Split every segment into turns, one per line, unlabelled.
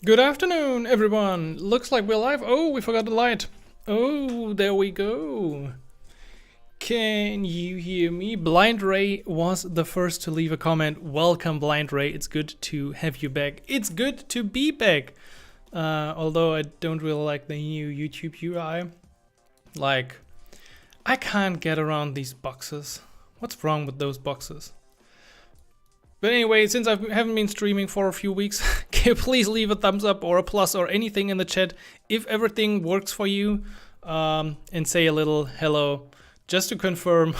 Good afternoon, everyone. Looks like we're live. Oh, we forgot the light. Oh, there we go. Can you hear me? Blind Ray was the first to leave a comment. Welcome, Blind Ray. It's good to have you back. It's good to be back. Although I don't really like the new YouTube UI. Like, I can't get around these boxes. What's wrong with those boxes? But anyway, since I haven't been streaming for a few weeks, can you please leave a thumbs up or a plus or anything in the chat if everything works for you, and say a little hello just to confirm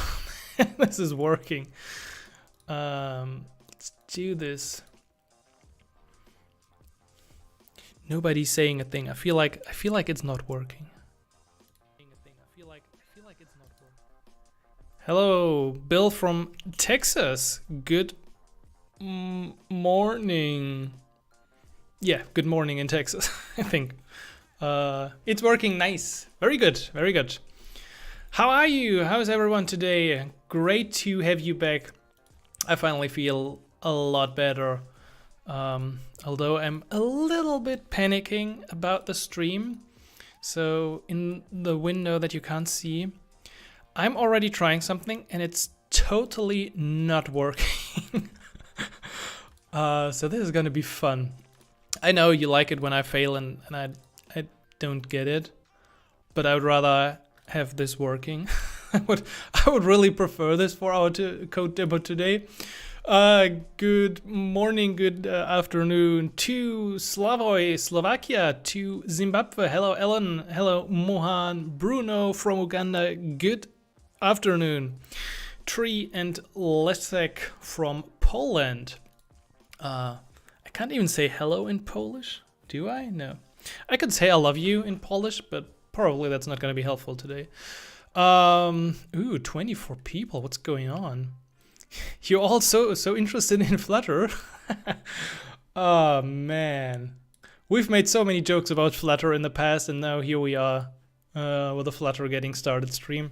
this is working. Let's do this. Nobody's saying a thing. I feel like it's not working. Hello, Bill from Texas. Good morning. Yeah, good morning in Texas. I think it's working nice. Very good, very good. How are you? How's everyone today? Great to have you back. I finally feel a lot better, although I'm a little bit panicking about the stream. So in the window that you can't see, I'm already trying something and it's totally not working. So this is gonna be fun. I know you like it when I fail and I don't get it, but I would rather have this working. I would really prefer this for our code demo today. Good morning, good afternoon to Slavoj, Slovakia, to Zimbabwe. Hello, Ellen. Hello, Mohan. Bruno from Uganda. Good afternoon. Tree and Leszek from Poland. I can't even say hello in Polish, do I? No. I could say I love you in Polish, but probably that's not going to be helpful today. Ooh, 24 people. What's going on? You're all so interested in Flutter. Oh, man. We've made so many jokes about Flutter in the past, and now here we are with a Flutter getting started stream.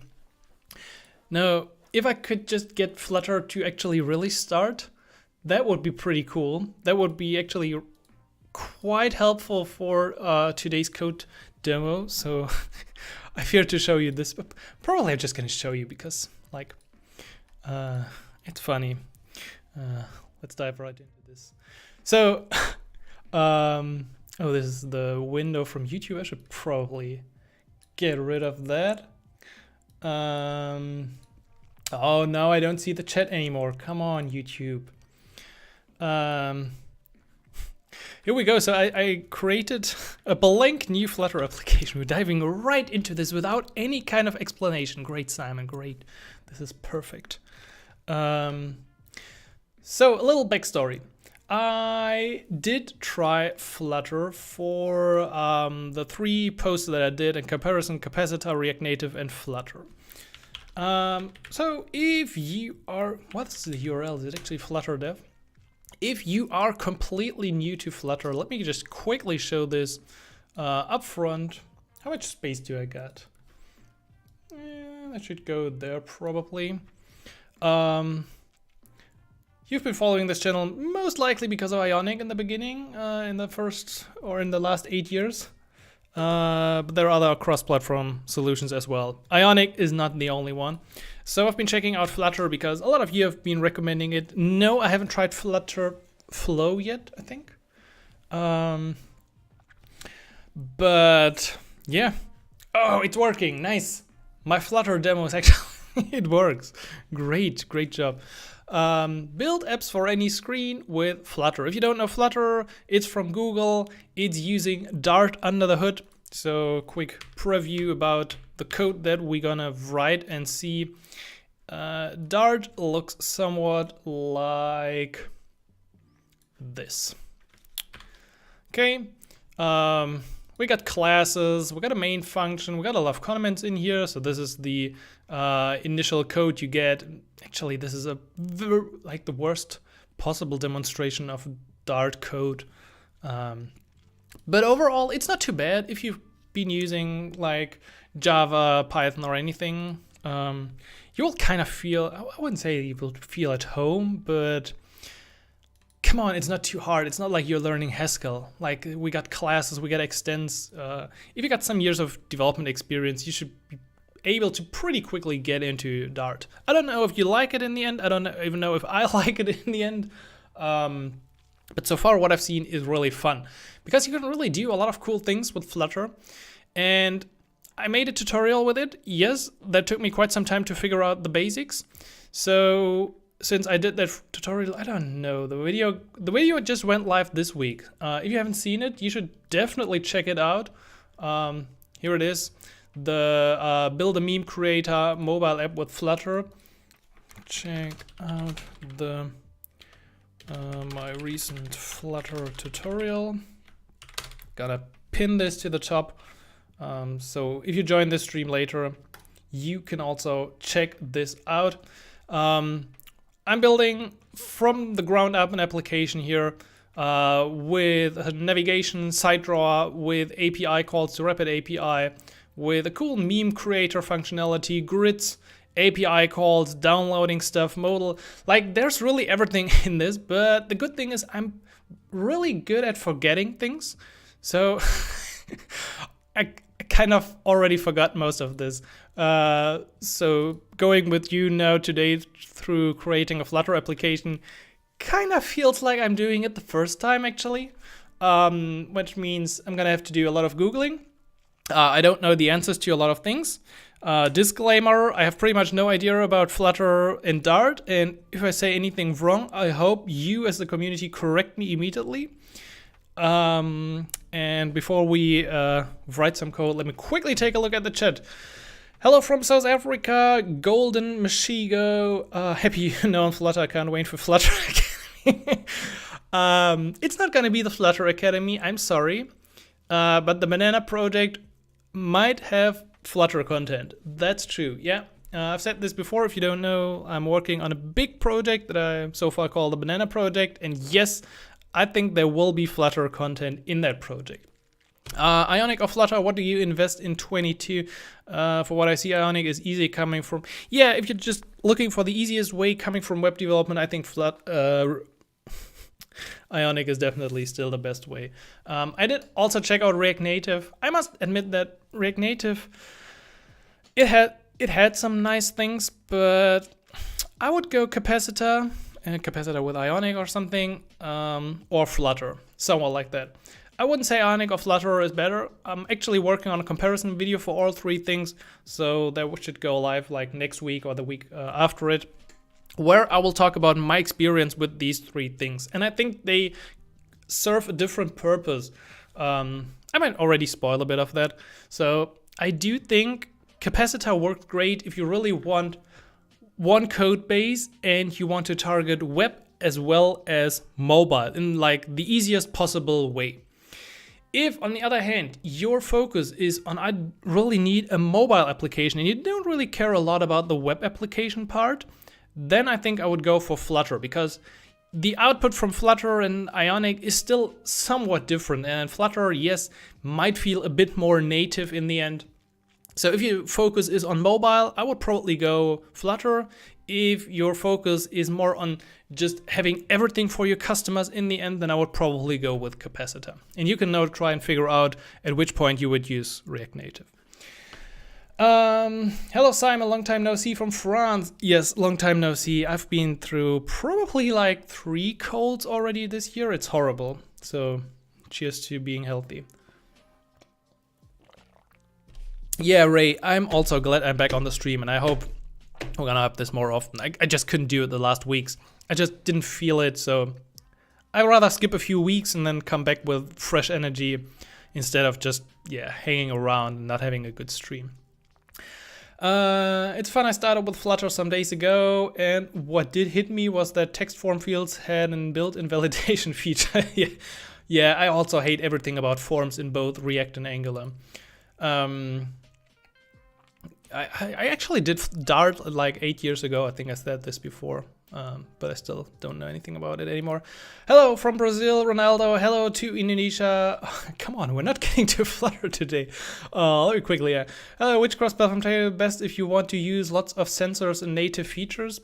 Now, if I could just get Flutter to actually really start, that would be pretty cool. That would be actually quite helpful for today's code demo. So I fear to show you this, but probably I'm just going to show you because, like, it's funny. Let's dive right into this. So, oh, this is the window from YouTube. I should probably get rid of that. Oh, no, I don't see the chat anymore. Come on, YouTube. Here we go. So I created a blank new Flutter application. We're diving right into this without any kind of explanation. Great, Simon. Great. This is perfect. So a little backstory. I did try Flutter for the 3 posts that I did in comparison, capacitor, React Native, and Flutter. So if you are, what's the URL? Is it actually Flutter dev? If you are completely new to Flutter, let me just quickly show this up front. How much space do I got? I should go there probably. You've been following this channel most likely because of Ionic in the beginning, in the first or in the last 8 years. But there are other cross-platform solutions as well. Ionic is not the only one. So I've been checking out Flutter because a lot of you have been recommending it. No, I haven't tried Flutter Flow yet, I think. But yeah. Oh, it's working. Nice. My Flutter demo is actually, it works. Great, great job. Build apps for any screen with Flutter. If you don't know Flutter, it's from Google. It's using Dart under the hood. So quick preview about the code that we're gonna write and see. Dart looks somewhat like this. Okay. We got classes, we got a main function, we got a lot of comments in here. So this is the initial code you get. Actually, this is like the worst possible demonstration of Dart code. But overall, it's not too bad if you've been using like Java, Python, or anything. You'll kind of feel, I wouldn't say you will feel at home, but come on, it's not too hard. It's not like you're learning Haskell. Like, we got classes, we got extents. If you got some years of development experience, you should be able to pretty quickly get into Dart. I don't know if you like it in the end. I don't even know if I like it in the end. But so far what I've seen is really fun because you can really do a lot of cool things with Flutter. And I made a tutorial with it. Yes, that took me quite some time to figure out the basics. So since I did that tutorial, I don't know, the video just went live this week. If you haven't seen it, you should definitely check it out. Here it is, the build a meme creator mobile app with Flutter. Check out the my recent Flutter tutorial. Gotta pin this to the top. So if you join this stream later, you can also check this out. I'm building from the ground up an application here with a navigation site drawer, with API calls to Rapid API, with a cool meme creator functionality, grids, API calls, downloading stuff, modal. Like, there's really everything in this, but the good thing is I'm really good at forgetting things. So I kind of already forgot most of this. So going with you now today through creating a Flutter application kind of feels like I'm doing it the first time actually, which means I'm gonna have to do a lot of Googling. I don't know the answers to a lot of things. Disclaimer, I have pretty much no idea about Flutter and Dart, and if I say anything wrong, I hope you as the community correct me immediately. And before we write some code, let me quickly take a look at the chat. Hello from South Africa, Golden Mashigo. Happy you know on Flutter. I can't wait for Flutter Academy. It's not gonna be the Flutter Academy, I'm sorry. But the Banana project might have Flutter content. That's true, yeah. I've said this before, if you don't know, I'm working on a big project that I so far call the Banana project. And yes, I think there will be Flutter content in that project. Ionic or Flutter, what do you invest in 22? For what I see, Ionic is easy coming from... Yeah, if you're just looking for the easiest way coming from web development, I think Ionic is definitely still the best way. I did also check out React Native. I must admit that React Native, it had some nice things, but I would go Capacitor with Ionic or something, or Flutter, somewhat like that. I wouldn't say Ionic or Flutter is better. I'm actually working on a comparison video for all three things, so that should go live like next week or the week after it, where I will talk about my experience with these three things. And I think they serve a different purpose. I might already spoil a bit of that. So I do think Capacitor worked great if you really want one code base and you want to target web as well as mobile in like the easiest possible way. If, on the other hand, your focus is on I really need a mobile application and you don't really care a lot about the web application part, then I think I would go for Flutter, because the output from Flutter and Ionic is still somewhat different. And Flutter, yes, might feel a bit more native in the end. So if your focus is on mobile, I would probably go Flutter. If your focus is more on just having everything for your customers in the end, then I would probably go with Capacitor. And you can now try and figure out at which point you would use React Native. Hello Simon, long time no see from France. Yes, long time no see. I've been through probably like 3 colds already this year. It's horrible. So cheers to being healthy. Yeah, Ray, I'm also glad I'm back on the stream, and I hope we're gonna have this more often. I just couldn't do it the last weeks. I just didn't feel it, so I'd rather skip a few weeks and then come back with fresh energy instead of just, yeah, hanging around and not having a good stream. It's fun, I started with Flutter some days ago, and what did hit me was that text form fields had an built-in validation feature. Yeah, I also hate everything about forms in both React and Angular. I actually did Dart like 8 years ago. I think I said this before, but I still don't know anything about it anymore. Hello from Brazil, Ronaldo. Hello to Indonesia. Oh, come on, we're not getting to Flutter today. Let me quickly. Hello, which cross-platform is best if you want to use lots of sensors and native features?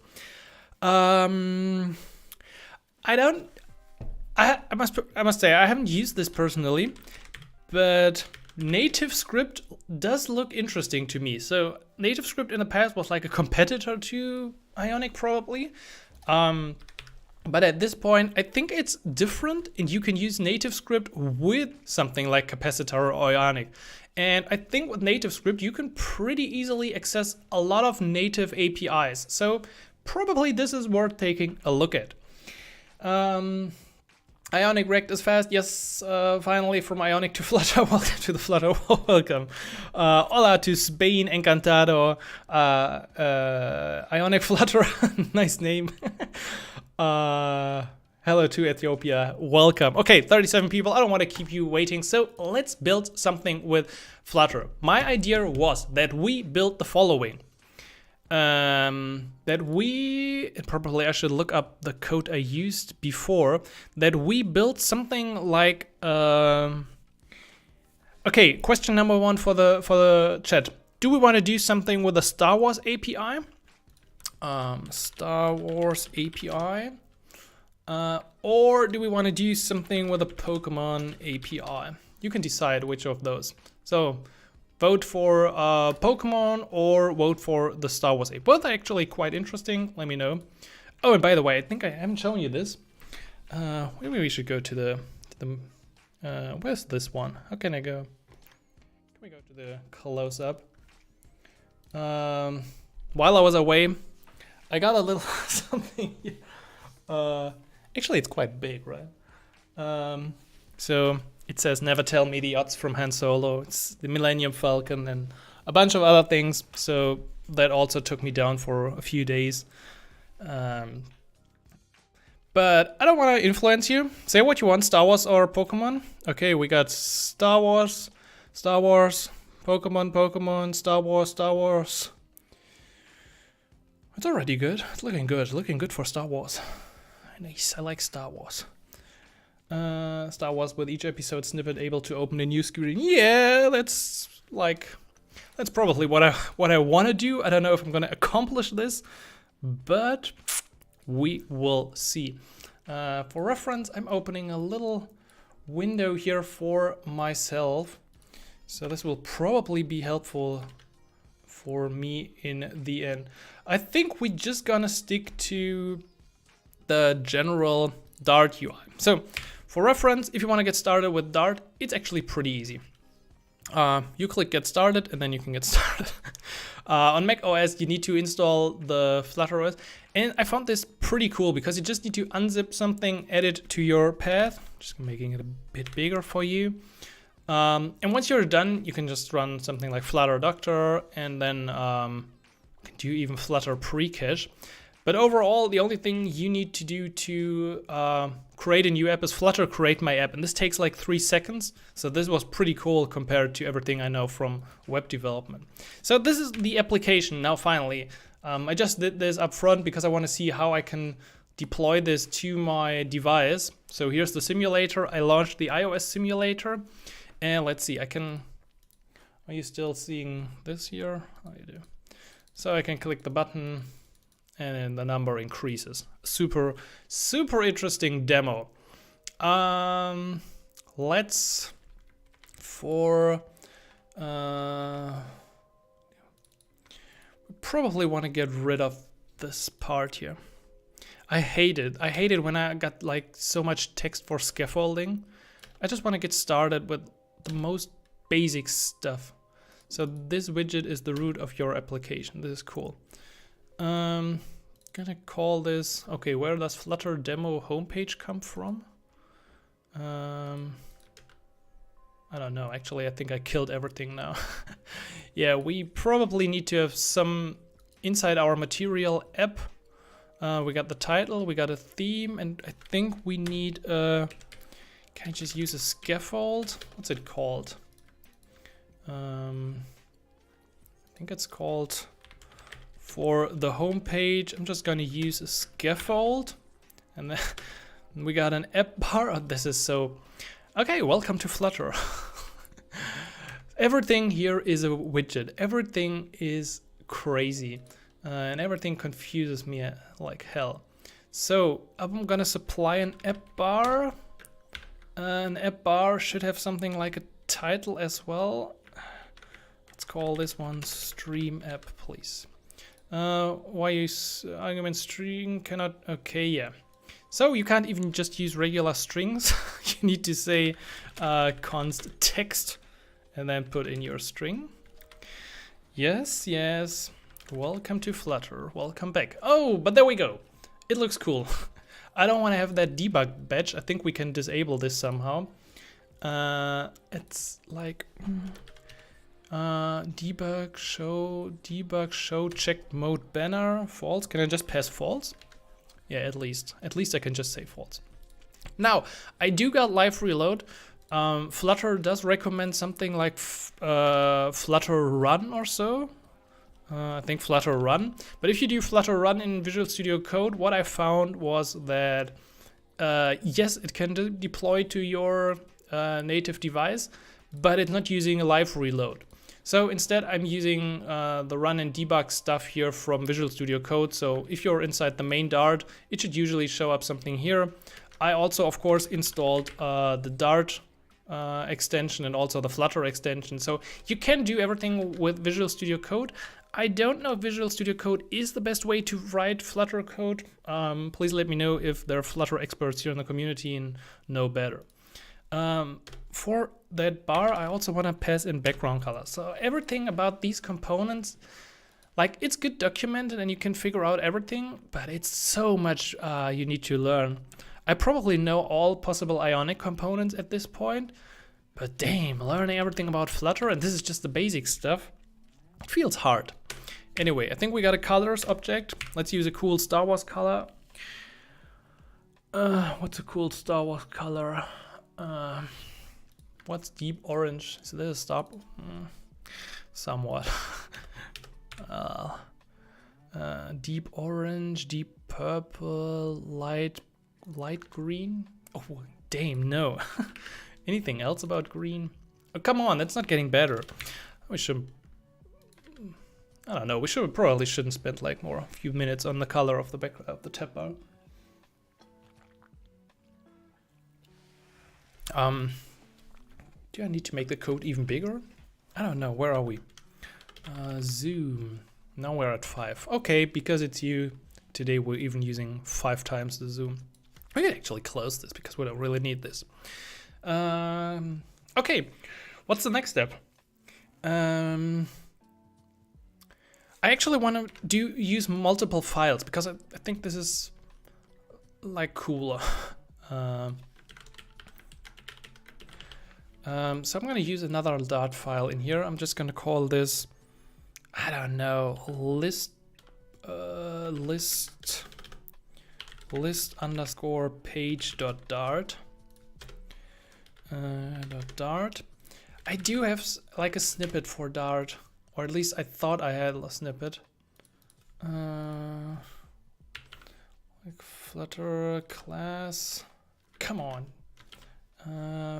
I don't I must say I haven't used this personally, but native script does look interesting to me. So native script in the past was like a competitor to Ionic probably. But at this point, I think it's different, and you can use native script with something like capacitor or Ionic. And I think with native script, you can pretty easily access a lot of native APIs. So probably this is worth taking a look at. Ionic Rect is fast. Yes, finally from Ionic to Flutter. Welcome to the Flutter. Welcome. Hola to Spain, Encantado. Ionic Flutter. Nice name. Hello to Ethiopia. Welcome. Okay, 37 people. I don't want to keep you waiting. So let's build something with Flutter. My idea was that we build the following. Probably I should look up the code I used before, that we built something like, okay, question number one for the chat. Do we want to do something with the Star Wars API? Star Wars API, or do we want to do something with a Pokemon API? You can decide which of those. So vote for Pokemon or vote for the Star Wars API. Both are actually quite interesting. Let me know. Oh, and by the way, I think I haven't shown you this. Maybe we should go to the where's this one? How can I go? Can we go to the close up? While I was away, I got a little something here. Actually, it's quite big, right? So it says, never tell me the odds from Han Solo. It's the Millennium Falcon and a bunch of other things. So that also took me down for a few days. But I don't want to influence you. Say what you want, Star Wars or Pokemon. Okay, we got Star Wars, Pokemon, Star Wars. It's already good. It's looking good for Star Wars. Nice, I like Star Wars. Star Wars with each episode snippet able to open a new screen. Yeah, that's probably what I want to do. I don't know if I'm gonna accomplish this, but we will see. For reference, I'm opening a little window here for myself, so this will probably be helpful for me in the end. I think we're just gonna stick to the general Dart UI. So for reference, if you want to get started with Dart, it's actually pretty easy. You click get started and then you can get started. On Mac OS, you need to install the Flutter OS. And I found this pretty cool because you just need to unzip something, add it to your path. Just making it a bit bigger for you. And once you're done, you can just run something like Flutter Doctor, and then you can do even Flutter pre-cache. But overall, the only thing you need to do to create a new app is Flutter create my app. And this takes like 3 seconds. So this was pretty cool compared to everything I know from web development. So this is the application now finally. I just did this up front because I want to see how I can deploy this to my device. So here's the simulator. I launched the iOS simulator. And let's see, are you still seeing this here? Oh, you do. So I can click the button and then the number increases. Super interesting demo. Let's probably want to get rid of this part here. I hate it when I got like so much text for scaffolding. I just want to get started with the most basic stuff. So this widget is the root of your application. This is cool. Gonna call this, okay, where does Flutter demo homepage come from? I don't know, actually I think I killed everything now. Yeah, we probably need to have some inside our material app. We got the title, we got a theme, and I think we need a, can I just use a scaffold? What's it called? I think it's called, for the home page, I'm just gonna use a scaffold, and then we got an app bar. Oh, this is so, okay, welcome to Flutter. Everything here is a widget. Everything is crazy, and everything confuses me like hell. So I'm gonna supply an app bar. An app bar should have something like a title as well. Let's call this one stream app, please. Why is argument string cannot? Okay, yeah. So you can't even just use regular strings. You need to say const text and then put in your string. Yes, yes. Welcome to Flutter. Welcome back. Oh, but there we go. It looks cool. I don't want to have that debug badge. I think we can disable this somehow. It's like debug show checked mode banner false. Can I just pass false? Yeah, at least I can just say false. Now I do got live reload. Flutter does recommend something like Flutter run or so. I think Flutter run. But if you do Flutter run in Visual Studio Code, what I found was that yes, it can deploy to your native device, but it's not using a live reload. So instead I'm using the run and debug stuff here from Visual Studio Code. So if you're inside the main Dart, it should usually show up something here. I also, of course, installed the Dart extension and also the Flutter extension. So you can do everything with Visual Studio Code. I don't know if Visual Studio Code is the best way to write Flutter code. Please let me know if there are Flutter experts here in the community and know better. For that bar, I also want to pass in background color. So everything about these components, like it's good documented and you can figure out everything, but it's so much you need to learn. I probably know all possible Ionic components at this point, but damn, learning everything about Flutter, and this is just the basic stuff, it feels hard. Anyway, I think we got a colors object. Let's use a cool Star Wars color. What's a cool Star Wars color? What's deep orange? Is this a star? Somewhat. Deep orange, deep purple, light green. Oh, damn, no. Anything else about green? Oh, come on, that's not getting better. We should. I don't know. We probably shouldn't spend like a few minutes on the color of the back of the tab bar. Do I need to make the code even bigger? I don't know. Where are we? Zoom. Now we're at 5. Okay, because it's you. Today we're even using 5 times the zoom. We can actually close this because we don't really need this. Okay, what's the next step? I actually want to use multiple files because I think this is like cooler. So I'm going to use another Dart file in here. I'm just going to call this, I don't know, list underscore page.dart. Dart. I do have like a snippet for Dart, or at least I thought I had a snippet. Like Flutter class. Come on.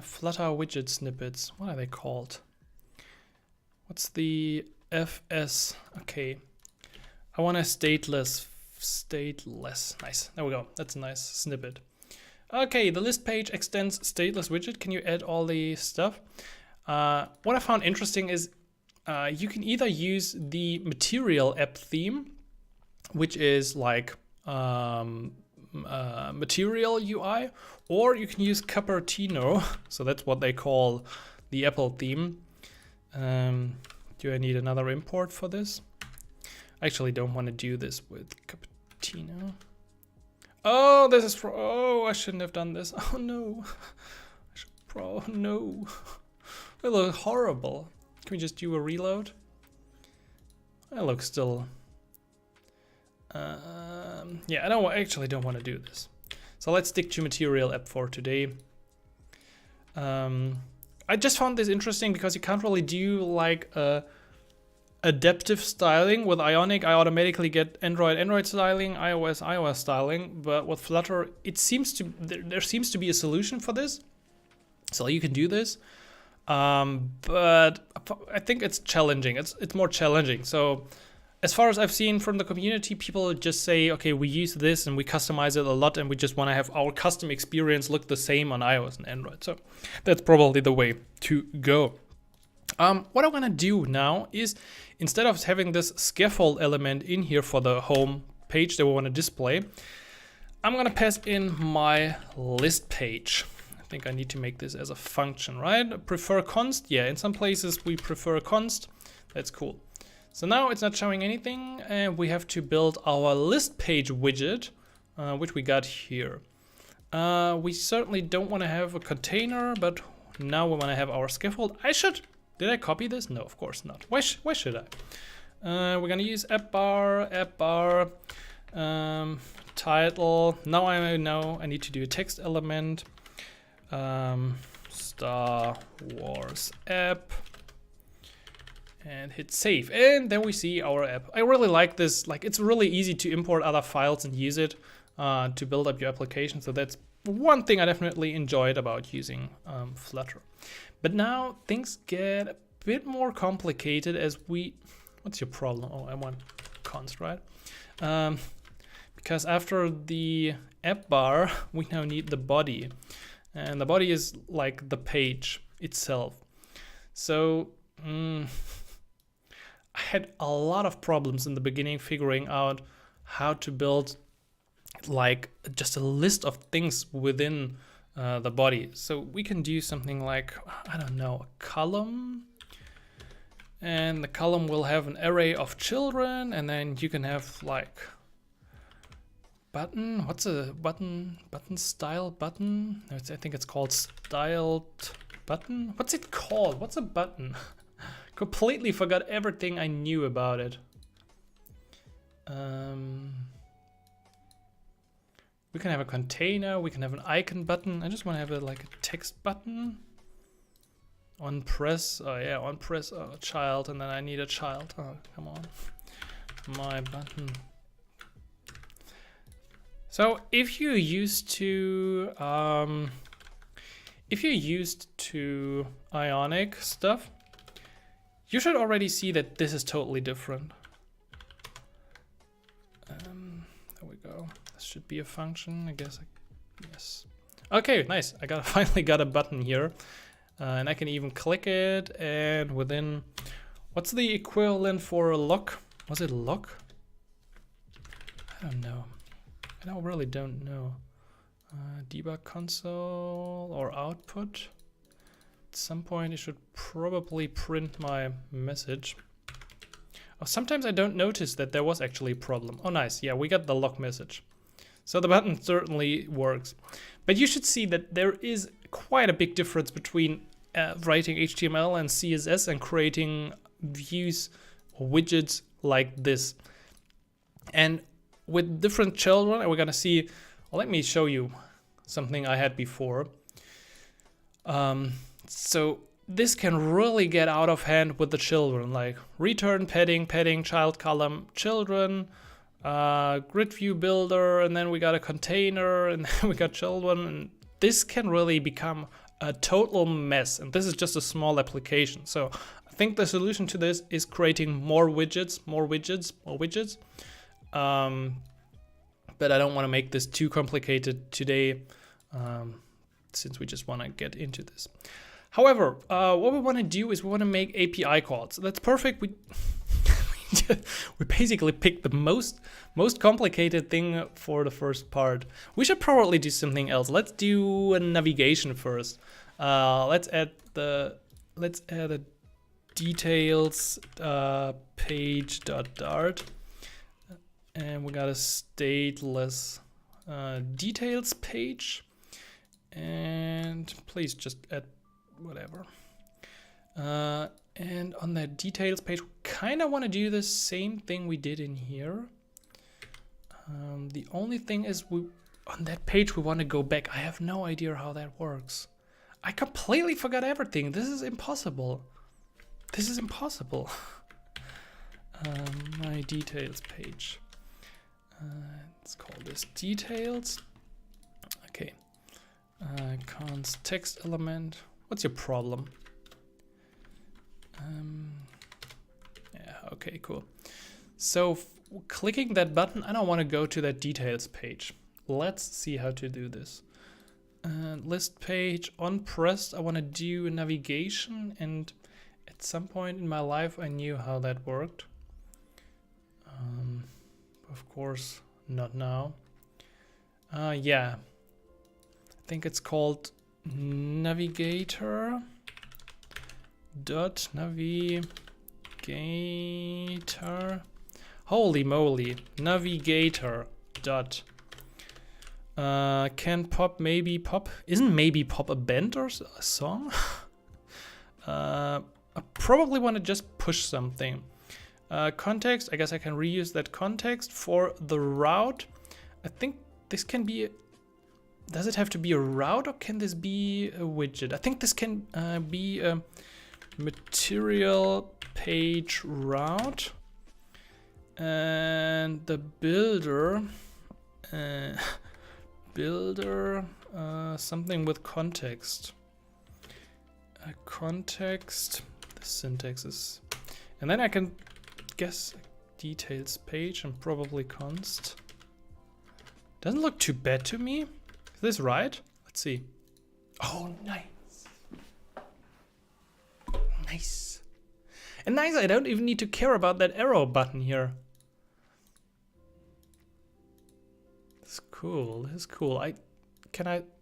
Flutter widget snippets. What are they called? What's the FS? Okay. I want a stateless. Nice. There we go. That's a nice snippet. Okay, the list page extends stateless widget. Can you add all the stuff? What I found interesting is you can either use the material app theme, which is like material UI, or you can use Cupertino. So that's what they call the Apple theme. Do I need another import for this? I actually don't want to do this with Cupertino. Oh, this is oh, I shouldn't have done this. Oh no. No. It looks horrible. Can we just do a reload? I look still. Yeah, I actually don't want to do this. So let's stick to material app for today. I just found this interesting because you can't really do like adaptive styling with Ionic. I automatically get Android styling, iOS styling, but with Flutter, it seems to there seems to be a solution for this. So you can do this, but I think it's challenging. It's more challenging. So as far as I've seen from the community, people just say, okay, we use this and we customize it a lot and we just want to have our custom experience look the same on iOS and Android. So that's probably the way to go. What I want to do now is, instead of having this scaffold element in here for the home page that we want to display, I'm going to pass in my list page. I think I need to make this as a function, right? Prefer const? Yeah, in some places we prefer const. That's cool. So now it's not showing anything, and we have to build our list page widget, which we got here. We certainly don't want to have a container, but now we want to have our scaffold. Did I copy this? No, of course not. Why should I? We're gonna use app bar, title. Now I know I need to do a text element, Star Wars app, and hit save. And then we see our app. I really like this. Like, it's really easy to import other files and use it to build up your application. So that's one thing I definitely enjoyed about using Flutter. But now things get a bit more complicated as we... What's your problem? Oh, I want const, right? Because after the app bar, we now need the body. And the body is like the page itself. So I had a lot of problems in the beginning figuring out how to build like just a list of things within the body. So we can do something like, I don't know, a column, and the column will have an array of children, and then you can have like button. What's a button? Button style button? I think it's called styled button. What's it called? What's a button? Completely forgot everything I knew about it. We can have a container, we can have an icon button. I just want to have like a text button. On press, oh yeah, on press, oh, child, and then I need a child. Oh, come on. My button. So if you're used to Ionic stuff, you should already see that this is totally different. There we go. This should be a function, I guess. Yes. Okay, nice. I finally got a button here, and I can even click it. And within, what's the equivalent for a lock? Was it lock? I don't know. I really don't know. Debug console or output. At some point, it should probably print my message. Oh, sometimes I don't notice that there was actually a problem. Oh, nice. Yeah, we got the lock message. So the button certainly works. But you should see that there is quite a big difference between writing HTML and CSS and creating views or widgets like this. And with different children, we're gonna see, well, let me show you something I had before. So this can really get out of hand with the children, like return padding, child column, children, grid view builder, and then we got a container, and then we got children, and this can really become a total mess. And this is just a small application. So I think the solution to this is creating more widgets. But I don't want to make this too complicated today, since we just want to get into this. However, what we want to do is we want to make API calls. That's perfect. We basically picked the most complicated thing for the first part. We should probably do something else. Let's do a navigation first. Let's add a details page.dart, and we got a stateless details page. And please just add whatever. And on that details page, we kind of want to do the same thing we did in here. The only thing is, on that page we want to go back. I have no idea how that works. I completely forgot everything. This is impossible. This is impossible. My details page. Let's call this details. Okay. Const text element. What's your problem? Yeah, okay, cool. So clicking that button, I don't want to go to that details page. Let's see how to do this. List page on pressed, I want to do navigation, and at some point in my life I knew how that worked. Of course, not now. Yeah, I think it's called navigator dot navigator. Holy moly, navigator dot. Can pop maybe pop? Isn't maybe pop a band or a song? I probably want to just push something. Context, I guess I can reuse that context for the route. I think this can be, does it have to be a route or can this be a widget? I think this can be a material page route. And the builder, something with context. Context, the syntax is, and then I can guess details page and probably const. Doesn't look too bad to me. Is this right? Let's see. Oh, nice. Nice. And nice, I don't even need to care about that arrow button here. This is cool. This is cool.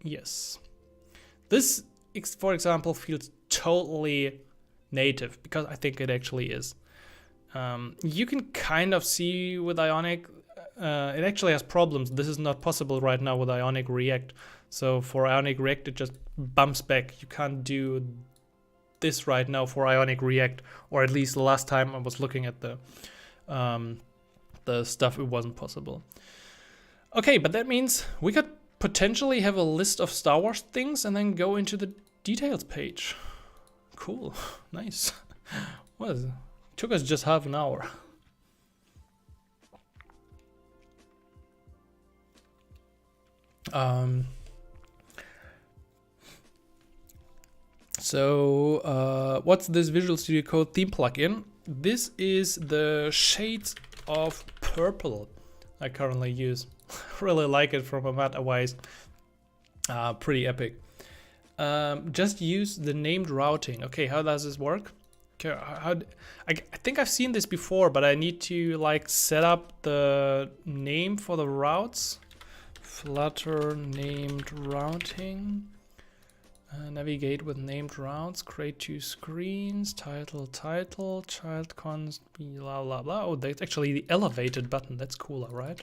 Yes. This, for example, feels totally native because I think it actually is. You can kind of see with Ionic, it actually has problems. This is not possible right now with Ionic React. So for Ionic React, it just bumps back. You can't do this right now for Ionic React, or at least the last time I was looking at the stuff, it wasn't possible. Okay, but that means we could potentially have a list of Star Wars things and then go into the details page. Cool, nice. What is it? Took us just half an hour. So what's this Visual Studio Code theme plugin? This is the shades of purple I currently use. Really like it from a mat-wise. Pretty epic. Just use the named routing. Okay, how does this work? Okay, I think I've seen this before, but I need to like set up the name for the routes. Flutter named routing. Navigate with named routes. Create two screens. Title, child const, blah blah blah. Oh, that's actually the elevated button. That's cooler, right?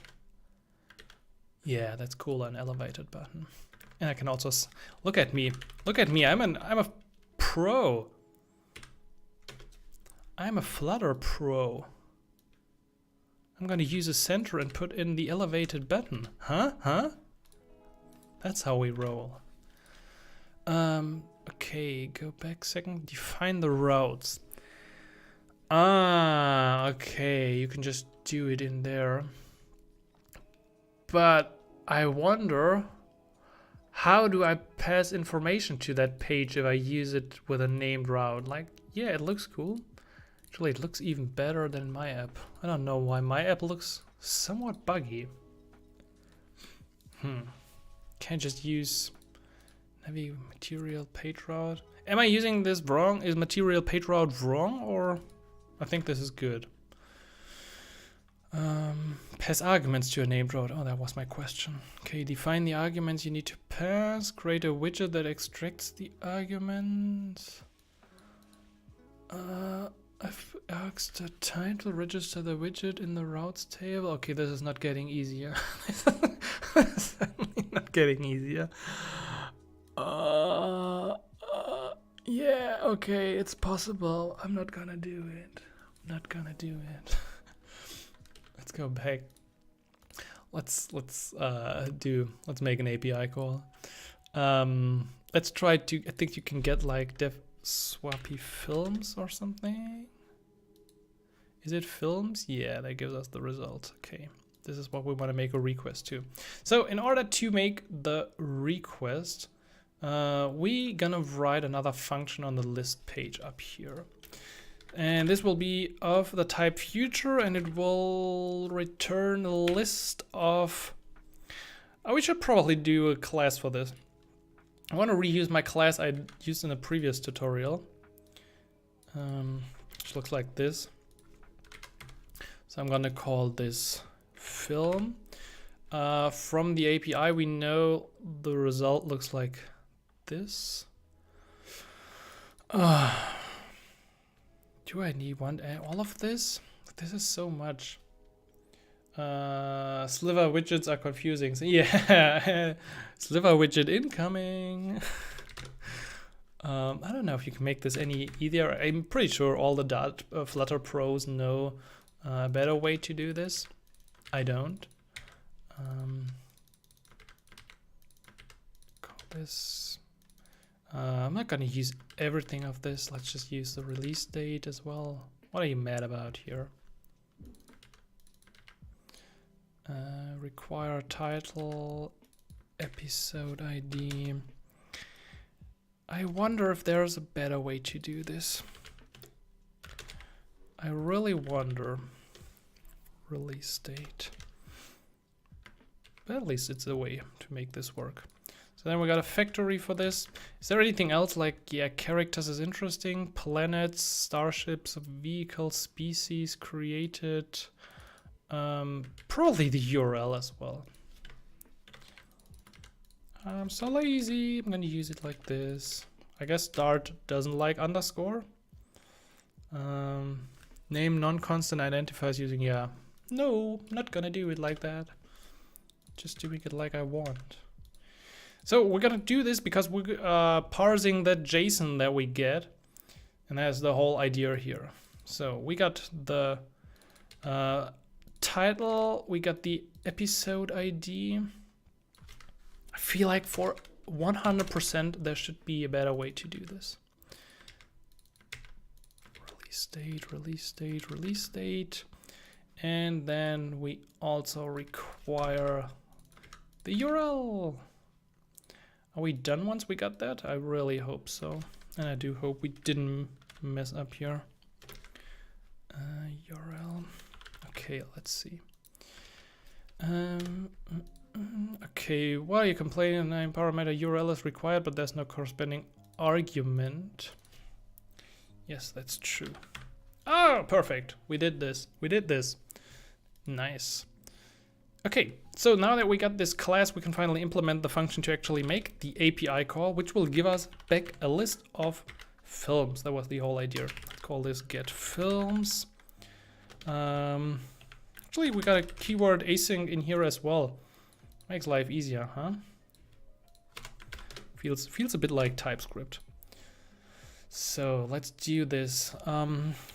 Yeah, that's cooler, an elevated button. And I can also look at me. Look at me. I'm a pro. I'm a Flutter pro. I'm gonna use a center and put in the elevated button. Huh? That's how we roll. Okay, go back a second. Define the routes. Okay, you can just do it in there. But I wonder, how do I pass information to that page if I use it with a named route? Like, yeah, it looks cool. Actually, it looks even better than my app. I don't know why my app looks somewhat buggy. Can't just use material page route. Am I using this wrong? Is material page route wrong, or I think this is good? Pass arguments to a named route. Oh, that was my question. Okay, define the arguments you need to pass. Create a widget that extracts the arguments. I've asked the title, register the widget in the routes table. Okay, this is not getting easier. This is certainly not getting easier. Yeah, okay, it's possible. I'm not gonna do it. Let's go back. Let's make an API call. Let's try to, I think you can get like dev swappy films or something. Is it films? Yeah, that gives us the result. Okay, this is what we want to make a request to. So in order to make the request, we gonna write another function on the list page up here. And this will be of the type future, and it will return a list of... Oh, we should probably do a class for this. I want to reuse my class I used in a previous tutorial, which looks like this. So I'm gonna call this film. From the API, we know the result looks like this. Do I need all of this? This is so much. Sliver widgets are confusing. So yeah, sliver widget incoming. I don't know if you can make this any easier. I'm pretty sure all the Flutter pros know a better way to do this. I don't. Call this. I'm not gonna use everything of this. Let's just use the release date as well. What are you mad about here? Require title, episode ID. I wonder if there's a better way to do this. I really wonder. Release date. But at least it's a way to make this work. So then we got a factory for this. Is there anything else like, yeah, characters is interesting. Planets, starships, vehicles, species created. Probably the URL as well. I'm so lazy. I'm gonna use it like this. I guess Dart doesn't like underscore. Name non-constant identifiers using, yeah. No, not gonna do it like that. Just doing it like I want. So we're gonna do this because we're parsing that JSON that we get. And that's the whole idea here. So we got the title, we got the episode ID. I feel like for 100% there should be a better way to do this. Release date, release date, release date. And then we also require the URL. Are we done once we got that? I really hope so. And I do hope we didn't mess up here. URL. Okay, let's see. Okay, why are you complaining? Name parameter URL is required, but there's no corresponding argument. Yes, that's true. Oh, perfect. We did this. We did this. Nice. Okay, so now that we got this class, we can finally implement the function to actually make the API call, which will give us back a list of films. That was the whole idea. Let's call this get films. Actually, we got a keyword async in here as well. Makes life easier, huh? Feels a bit like TypeScript. So let's do this.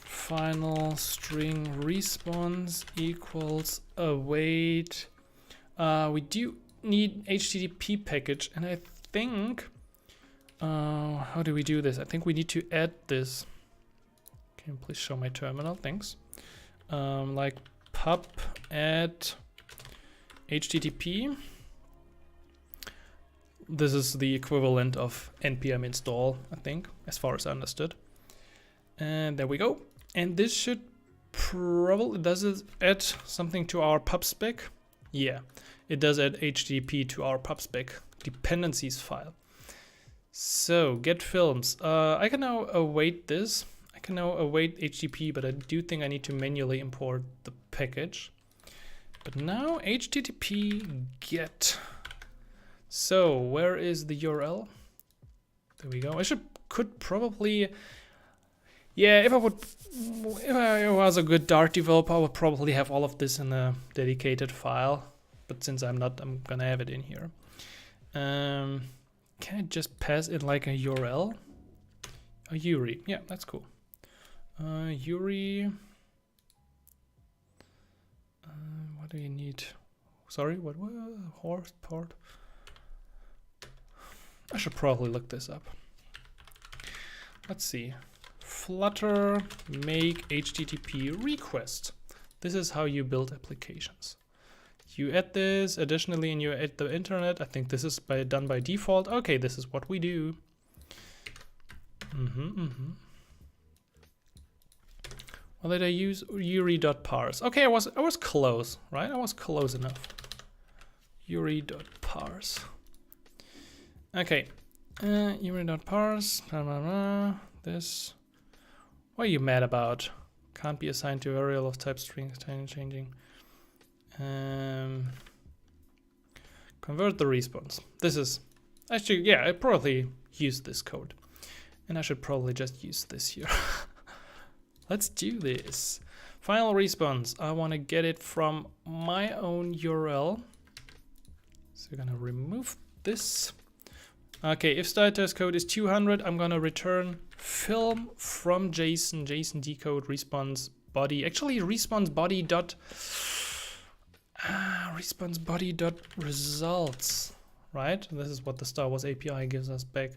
Final string response equals await. We do need HTTP package, and I think how do we do this? I think we need to add this. Can you please show my terminal? Thanks. Like pub add HTTP. This is the equivalent of npm install, I think, as far as I understood. And there we go. And this should probably, does it add something to our pub spec? Yeah, it does add HTTP to our pub spec dependencies file. So get films. I can now await this. I can now await HTTP, but I do think I need to manually import the package. But now HTTP get. So where is the URL? There we go. Could probably, yeah, if I was a good Dart developer, I would probably have all of this in a dedicated file. But since I'm not, I'm gonna have it in here. Can I just pass it like a URL? A URI, yeah, that's cool. URI. What do you need? Sorry, what? Horse part. I should probably look this up. Let's see. Flutter make HTTP request. This is how you build applications. You add this additionally and you add the internet. I think this is done by default. Okay, this is what we do. Or did I use uri.parse? Okay, I was close, right? I was close enough. uri.parse. Okay. uri.parse. This. What are you mad about? Can't be assigned to a variable of type string changing. Convert the response. This is actually, yeah, I probably use this code. And I should probably just use this here. Let's do this. Final response. I want to get it from my own URL. So we're gonna remove this. Okay, if status code is 200, I'm gonna return film from JSON, JSON decode response body. Actually, response body dot results, right? This is what the Star Wars API gives us back. I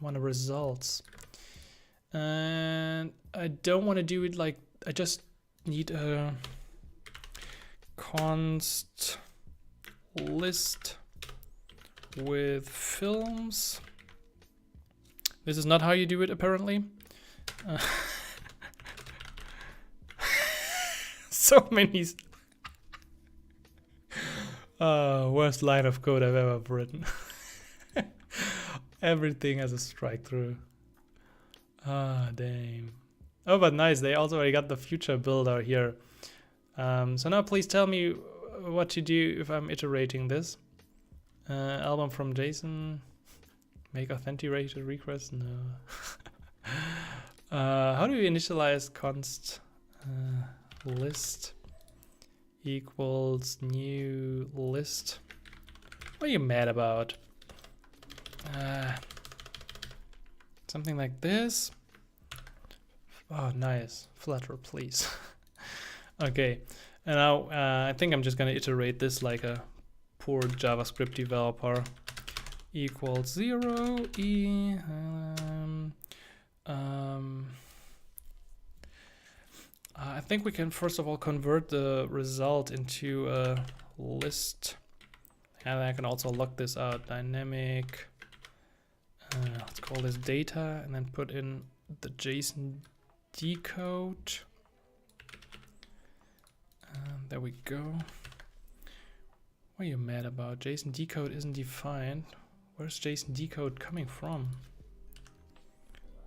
want the results. And I don't want to do it like, I just need a const list with films. This is not how you do it, apparently. So many. Worst line of code I've ever written. Everything has a strike through. Ah, damn. Oh, but nice. They also already got the future builder here. So now please tell me what to do if I'm iterating this. Album from JSON. Make authenticated request. No. How do we initialize const list equals new list? What are you mad about? Something like this. Oh, nice. Flutter, please. Okay. And now I think I'm just gonna iterate this like a poor JavaScript developer. Equals 0 e. I think we can first of all convert the result into a list, and I can also lock this out. Dynamic. Let's call this data, and then put in the JSON decode. There we go. What are you mad about? JSON decode isn't defined. Where's JSON decode coming from?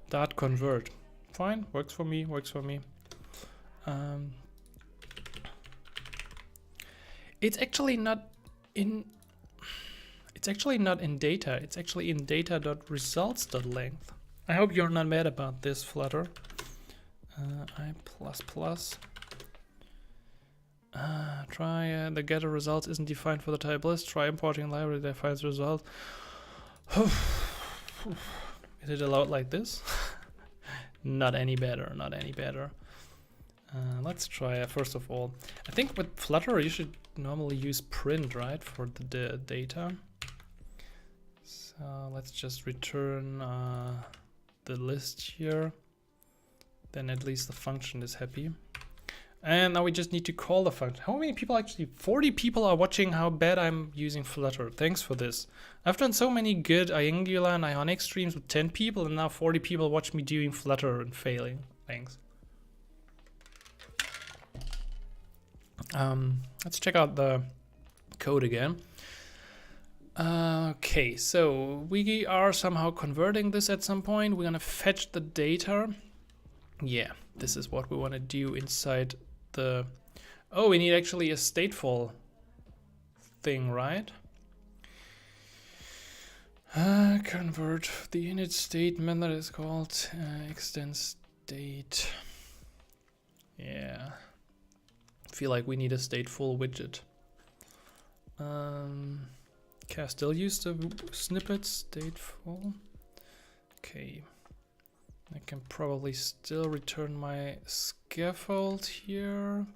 Dot convert. Fine, works for me, works for me. It's actually not in data. It's actually in data.results.length. I hope you're not mad about this, Flutter. I++. Try the getter results isn't defined for the type list. Try importing library that defines result. Is it allowed like this? Not any better, not any better. Let's try first of all. I think with Flutter you should normally use print, right, for the data. So let's just return the list here. Then at least the function is happy. And now we just need to call the function. How many people actually? 40 people are watching how bad I'm using Flutter. Thanks for this. I've done so many good Angular and Ionic streams with 10 people, and now 40 people watch me doing Flutter and failing. Thanks. Let's check out the code again. Okay, so we are somehow converting this at some point. We're gonna fetch the data. Yeah, this is what we want to do inside the... Oh, we need actually a stateful thing, right? Convert the init state method is called extend state. Yeah, I feel like we need a stateful widget. Can I still use the snippet stateful? Okay. I can probably still return my scaffold here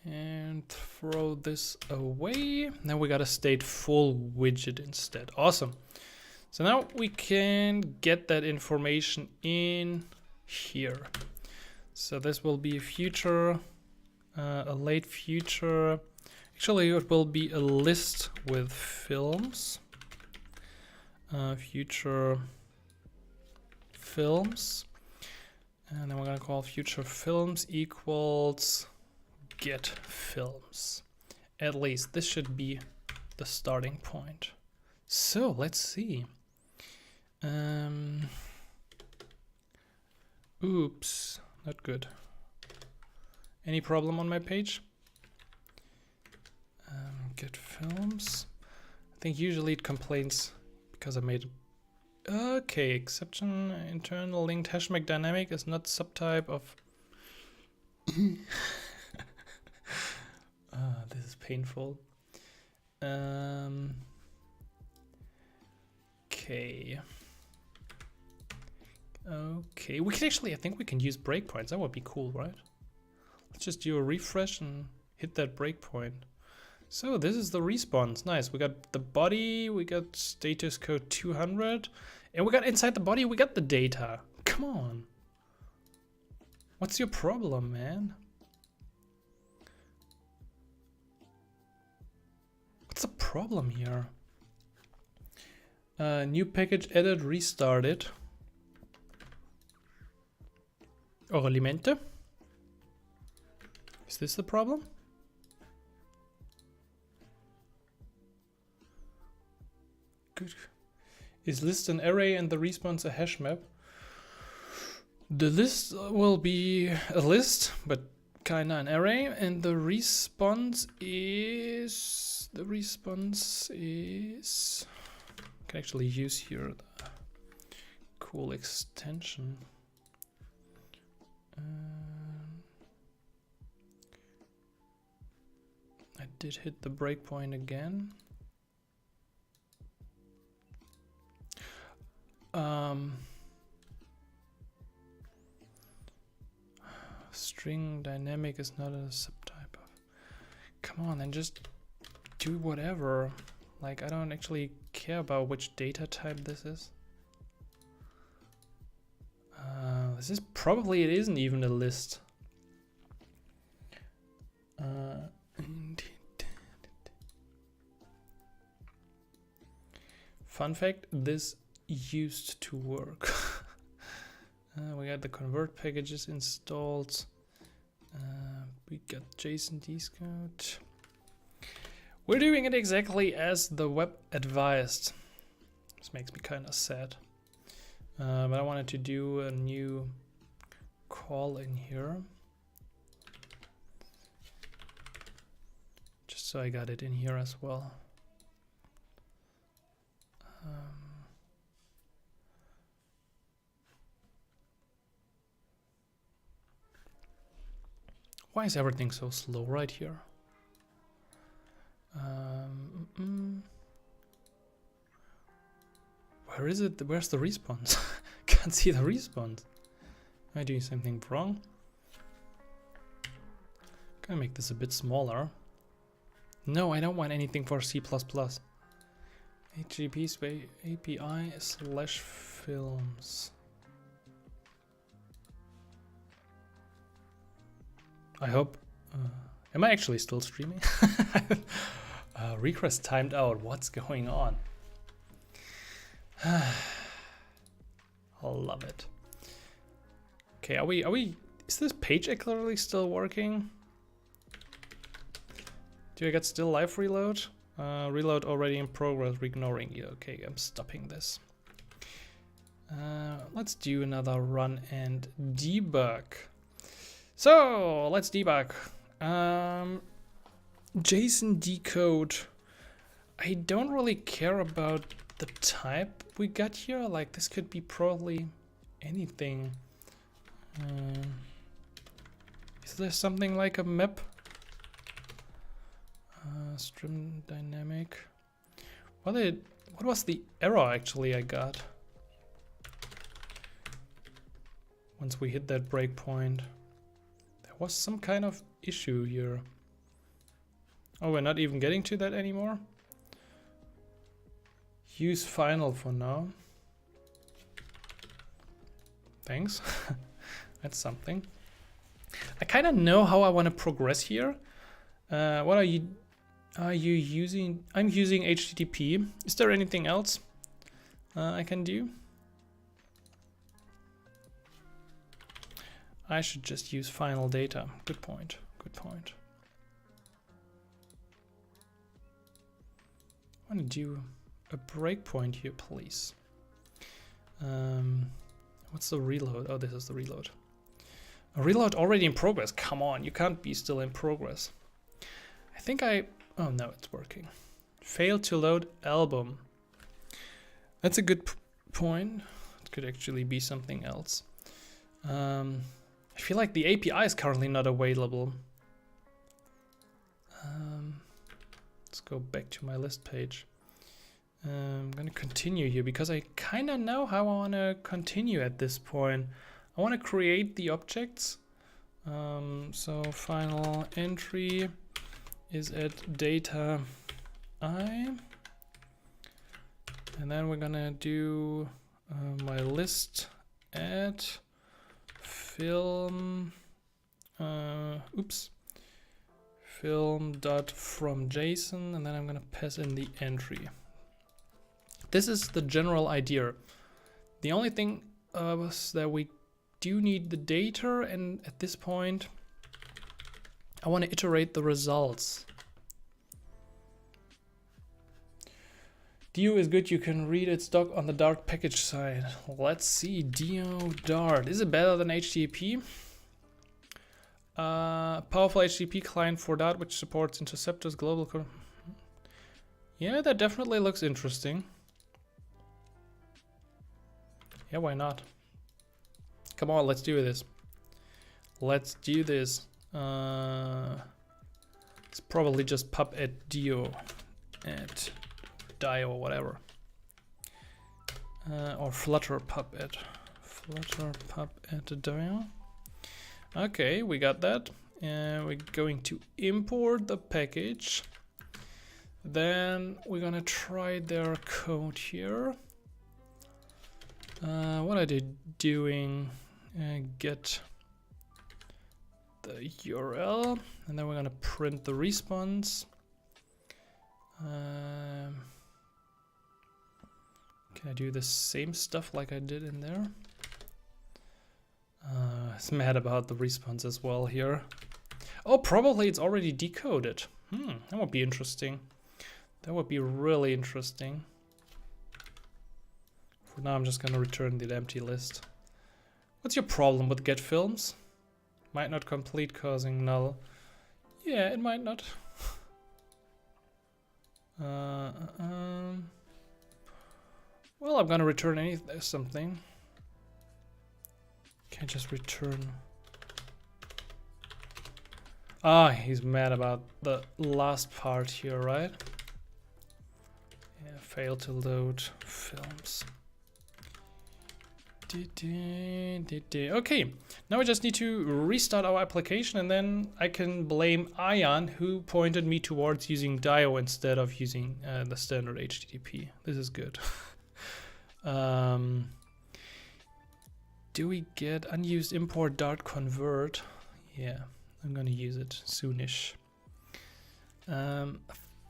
and throw this away. Now we got a stateful widget instead. Awesome. So now we can get that information in here. So this will be a future, a late future. Actually, it will be a list with films. Future films, And then we're gonna call future films equals get films. At least this should be the starting point. So let's see. Oops, not good. Any problem on my page? Get films. I think usually it complains because I made. Okay, exception internal linked hashmag dynamic is not subtype of. This is painful. Okay. Okay, we can actually, I think we can use breakpoints. That would be cool, right? Let's just do a refresh and hit that breakpoint. So this is the response. Nice. We got the body, we got status code 200, and we got inside the body, we got the data. Come on. What's your problem, man? What's the problem here? New package added, restarted. Elemente? Is this the problem? Good. Is list an array and the response a hash map? The list will be a list, but kinda an array, and the response is I can actually use here the cool extension. I did hit the breakpoint again. String dynamic is not a subtype of. Come on, and just do whatever. Like, I don't actually care about which data type this is. This is probably, it isn't even a list. Fun fact, this used to work. We got the convert packages installed. We got JSON Dscode. We're doing it exactly as the web advised. This makes me kind of sad. But I wanted to do a new call in here. Just so I got it in here as well. Why is everything so slow right here? Where is it? Where's the response? Can't see the response. Am I doing something wrong? Gonna make this a bit smaller. No, I don't want anything for C++. HTTP API/films. I hope. Am I actually still streaming? Request timed out. What's going on? I love it. Okay, are we? Is this page actually still working? Do I get still live reload? Reload already in progress. Ignoring you. Okay, I'm stopping this. Let's do another run and debug. So let's debug. JSON decode. I don't really care about the type we got here. Like, this could be probably anything. Is there something like a map? String dynamic. What was the error actually I got once we hit that breakpoint? There was some kind of issue here. Oh, we're not even getting to that anymore. Use final for now. Thanks. That's something. I kind of know how I want to progress here. What are you using? I'm using HTTP. Is there anything else I can do? I should just use final data. Good point. Good point. I want to do a breakpoint here, please. What's the reload? Oh, this is the reload. A reload already in progress. Come on, you can't be still in progress. I think oh no, it's working. Failed to load album. That's a good point. It could actually be something else. I feel like the API is currently not available. Let's go back to my list page. I'm gonna continue here because I kind of know how I want to continue at this point. I want to create the objects. So final entry is at data I, and then we're gonna do my list at film film dot from JSON, and then I'm gonna pass in the entry. This is the general idea. The only thing was that we do need the data, and at this point I want to iterate the results. Dio is good, you can read its doc on the Dart package side. Let's see, Dio Dart. Is it better than HTTP? Powerful HTTP client for Dart, which supports interceptors, global. Yeah, that definitely looks interesting. Yeah, why not? Come on, let's do this. Let's do this. It's probably just pub at Dio at Dio or whatever. Or Flutter pub at Dio. Okay, we got that. And we're going to import the package. Then we're gonna try their code here. What are they doing? Get the URL, and then we're gonna print the response. Can I do the same stuff like I did in there? It's mad about the response as well here. Oh, probably it's already decoded. That would be interesting. That would be really interesting. For now, I'm just gonna return the empty list. What's your problem with get films? Might not complete causing null. Yeah, it might not. Well, I'm gonna return something. Can't just return. Ah, he's mad about the last part here, right? Yeah, failed to load films. Okay, now we just need to restart our application, and then I can blame Ion, who pointed me towards using Dio instead of using the standard HTTP. This is good. Do we get unused import Dart convert? Yeah, I'm gonna use it soonish. I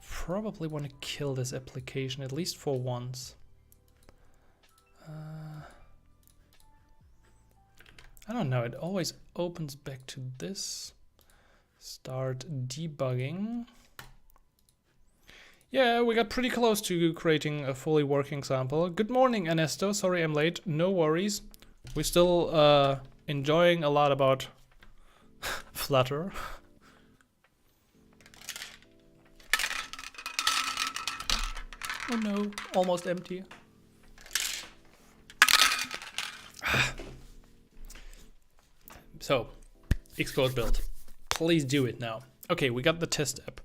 probably want to kill this application at least for once. I don't know, it always opens back to this. Start debugging. Yeah, we got pretty close to creating a fully working sample. Good morning, Ernesto. Sorry I'm late. No worries. We're still enjoying a lot about Flutter. Oh no, almost empty. So, Xcode build. Please do it now. Okay, we got the test app.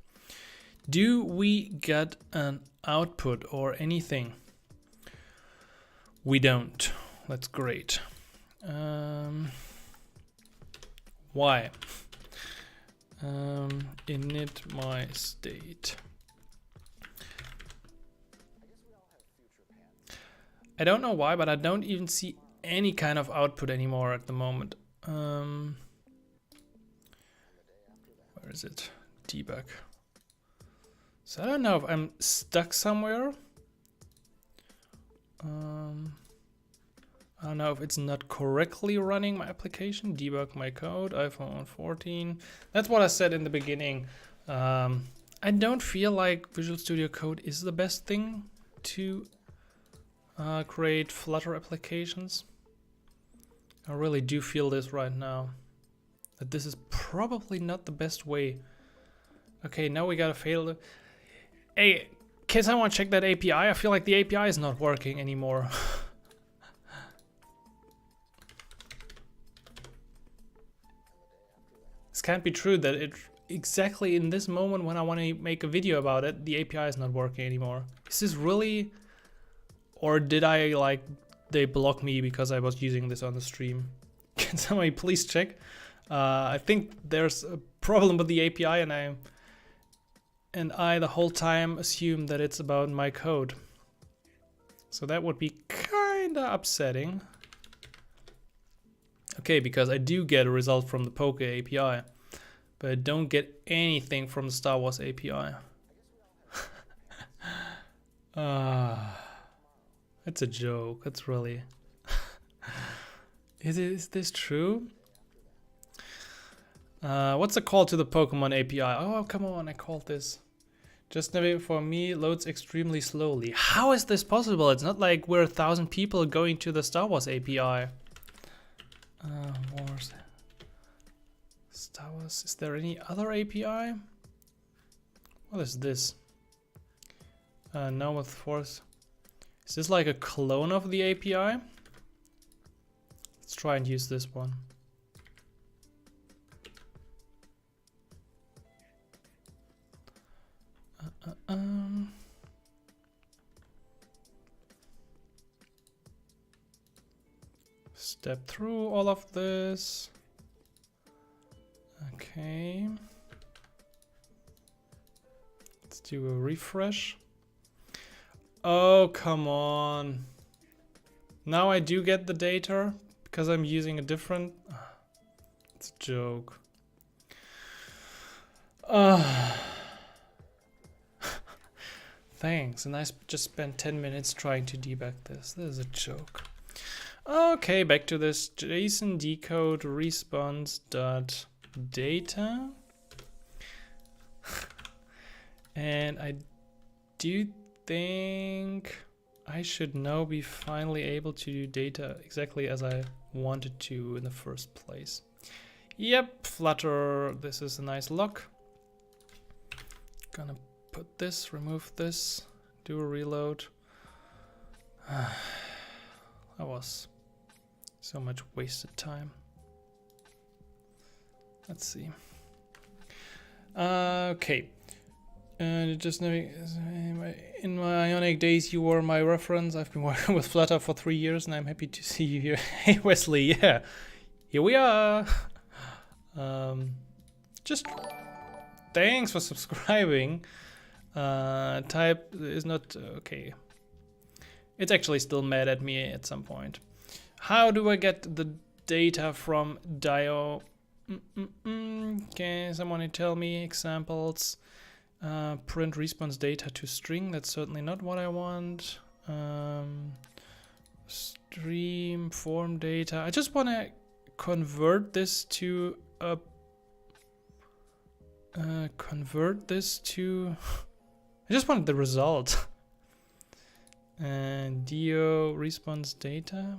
Do we get an output or anything? We don't. That's great. Why? Init my state. I don't know why, but I don't even see any kind of output anymore at the moment. Where is it? Debug. So I don't know if I'm stuck somewhere. I don't know if it's not correctly running my application. Debug my code, iPhone 14. That's what I said in the beginning. I don't feel like Visual Studio Code is the best thing to create Flutter applications. I really do feel this right now, that this is probably not the best way. Okay, now we gotta fail. Hey, can someone check that API? I feel like the API is not working anymore. This can't be true that it exactly in this moment when I want to make a video about it, the API is not working anymore. Is this really, or did I like, they block me because I was using this on the stream? Can somebody please check? I think there's a problem with the API, and I the whole time assume that it's about my code. So that would be kinda upsetting. Okay, because I do get a result from the Poke API, but I don't get anything from the Star Wars API. That's a joke. That's really... Is this true? What's the call to the Pokemon API? Oh, come on, I called this. Just navigate for me loads extremely slowly. How is this possible? It's not like we're 1,000 people going to the Star Wars API. Star Wars, is there any other API? What is this? Now with Force. Is this like a clone of the API? Let's try and use this one. Step through all of this. Okay. Let's do a refresh. Oh, come on. Now I do get the data because I'm using a different... It's a joke. Thanks, and I just spent 10 minutes trying to debug this. This is a joke. Okay, back to this JSON decode response dot data. And I do think I should now be finally able to do data exactly as I wanted to in the first place. Yep, Flutter, this is a nice lock. Gonna put this, remove this, do a reload. That was so much wasted time. Let's see. Okay. Just in my Ionic days, you were my reference. I've been working with Flutter for 3 years, and I'm happy to see you here. Hey, Wesley, yeah, here we are. Just thanks for subscribing. Type is not okay. It's actually still mad at me at some point. How do I get the data from Dio? Can someone tell me examples? Print response data to string. That's certainly not what I want. Stream form data. I just want to convert this to a. I just wanted the result. And Dio response data.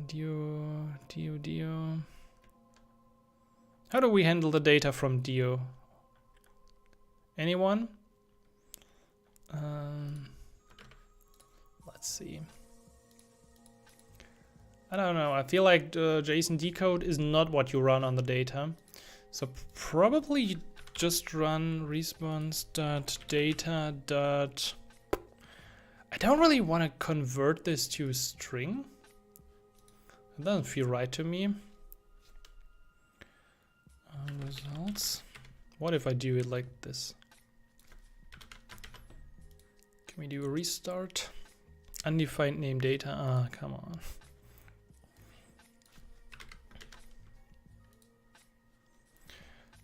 Dio. How do we handle the data from Dio? Anyone? Let's see. I don't know. I feel like JSON decode is not what you run on the data. So probably you just run response.data. I don't really want to convert this to a string. It doesn't feel right to me. Results. What if I do it like this? Can we do a restart? Undefined name data. Ah, come on.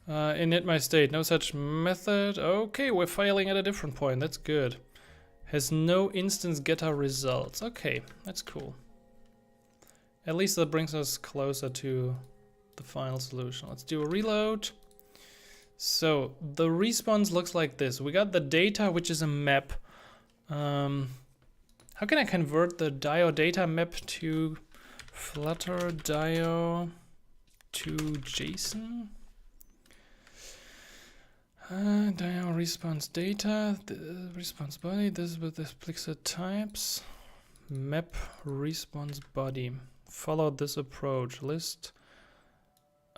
Init my state. No such method. Okay, we're failing at a different point. That's good. Has no instance getter results. Okay, that's cool. At least that brings us closer to the final solution. Let's do a reload. So the response looks like this. We got the data, which is a map. How can I convert the Dio data map to Flutter Dio to JSON? Dio response data, the response body, this with the explicit types. Map response body. Follow this approach. List.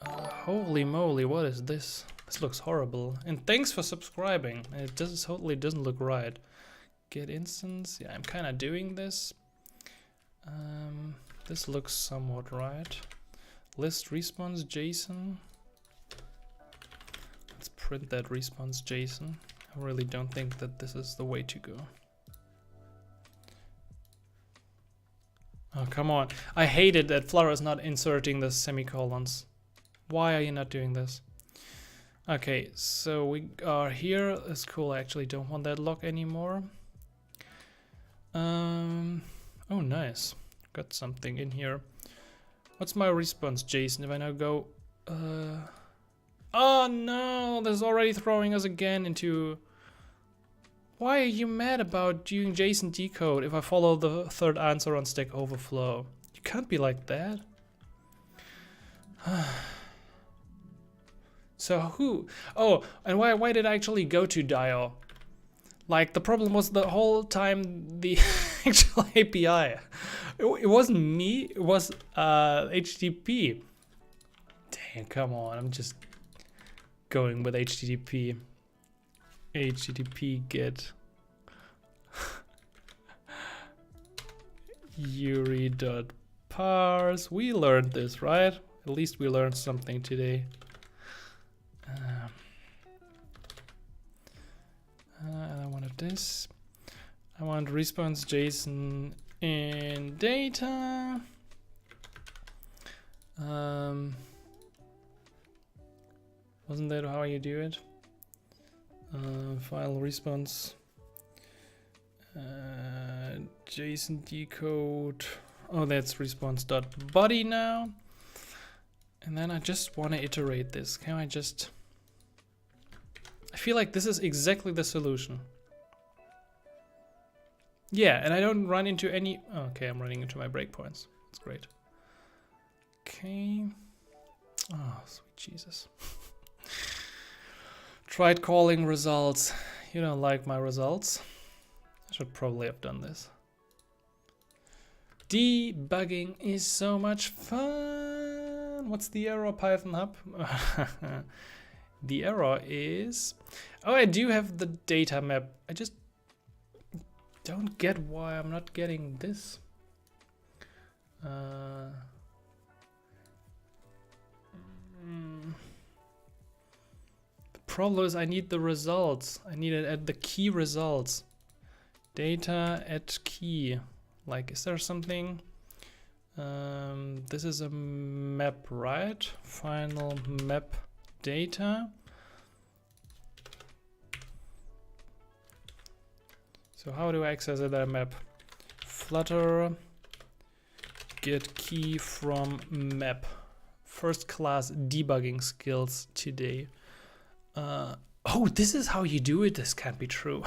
Holy moly, what is this? This looks horrible. And thanks for subscribing. It totally doesn't look right. Get instance. Yeah, I'm kind of doing this. This looks somewhat right. List response JSON. Let's print that response JSON. I really don't think that this is the way to go. Oh, come on. I hate it that Flutter is not inserting the semicolons. Why are you not doing this? Okay, so we are here. That's cool. I actually don't want that log anymore. Oh, nice. Got something in here. What's my response, JSON? If I now go, oh no, this is already throwing us again into. Why are you mad about doing JSON decode if I follow the third answer on Stack Overflow? You can't be like that. So who? Oh, and why did I actually go to Dio? Like, the problem was the whole time the actual API. It wasn't me, it was HTTP. Damn, come on, I'm just going with HTTP. HTTP get Yuri.parse. We learned this, right? At least we learned something today. I wanted this. I want response JSON in data. Wasn't that how you do it? File response. JSON decode. Oh, that's response.body now. And then I just want to iterate this. Can I just... I feel like this is exactly the solution. Yeah, and I don't run into any... Oh, okay, I'm running into my breakpoints. That's great. Okay. Oh, sweet Jesus. Tried calling results. You don't like my results. I should probably have done this. Debugging is so much fun. What's the error, Python Hub? The error is... Oh, I do have the data map. I just don't get why I'm not getting this. The problem is I need the results. I need it at the key results. Data at key. Like, is there something? This is a map, right? Final map data. So how do I access that map? Flutter get key from map. First class debugging skills today. Oh, this is how you do it. This can't be true.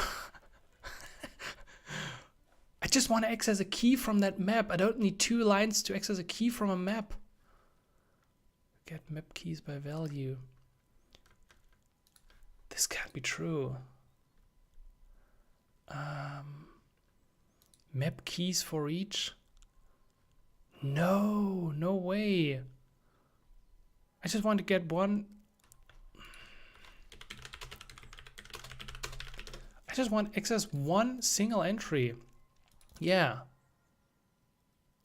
I just want to access a key from that map. I don't need 2 lines to access a key from a map. Get map keys by value. This can't be true. Map keys for each? No, no way. I just want to get one. I just want to access one single entry. Yeah.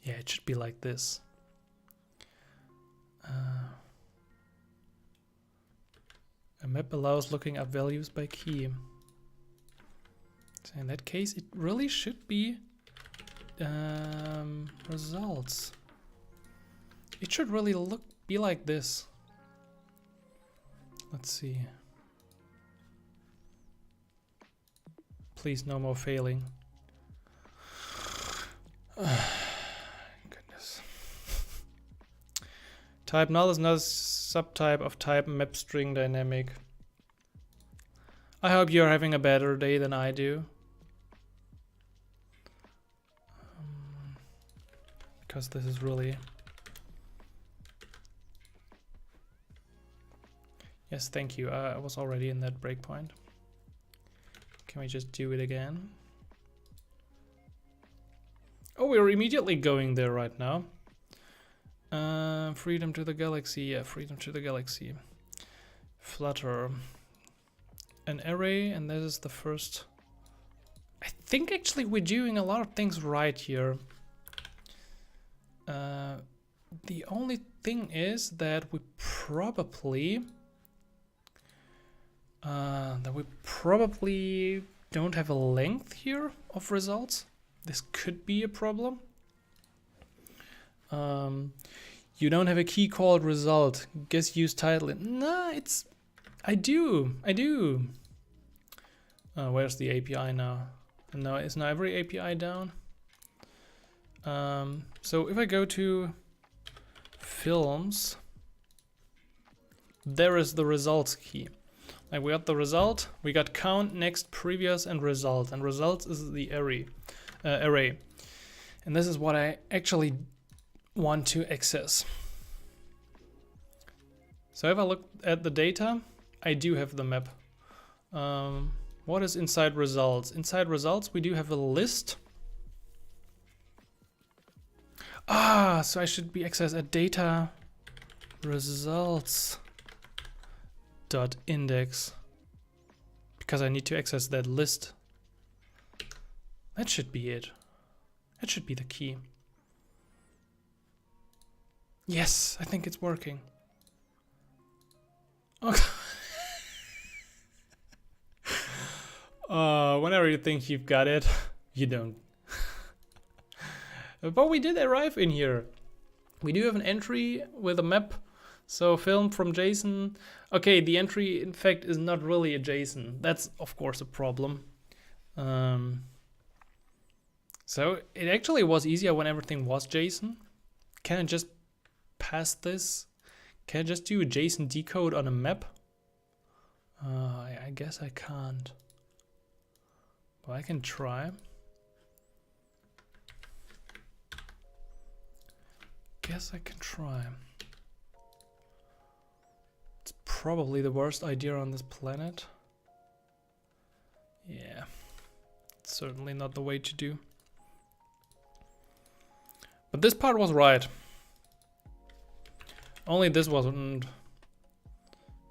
Yeah, it should be like this. A map allows looking up values by key. So in that case, it really should be results. It should really be like this. Let's see. Please, no more failing. Goodness. Type null is not a subtype of type map string dynamic. I hope you're having a better day than I do. Because this is really... Yes, thank you. I was already in that breakpoint. Can we just do it again? Oh, we're immediately going there right now. Freedom to the galaxy. Yeah, freedom to the galaxy. Flutter. An array, and this is the first. I think actually we're doing a lot of things right here. The only thing is that we probably don't have a length here of results. This could be a problem. You don't have a key called result. Guess use title. Nah, it's... I do. Where's the API now? No, is now every API down? So if I go to films, there is the results key. Like we got the result, we got count, next, previous, and result. And results is the array. And this is what I actually want to access. So if I look at the data, I do have the map. What is inside results? Inside results, we do have a list. So I should be accessed at data results dot index, because I need to access that list. That should be it. That should be the key. Yes, I think it's working. Okay. Whenever you think you've got it, you don't. But we did arrive in here. We do have an entry with a map. So film from JSON. Okay, the entry in fact is not really a JSON. That's of course a problem. So it actually was easier when everything was JSON. Can I just pass this? Can I just do a JSON decode on a map? I guess I can't. But I can try. Guess I can try. It's probably the worst idea on this planet. Yeah, it's certainly not the way to do. But this part was right. Only this wasn't.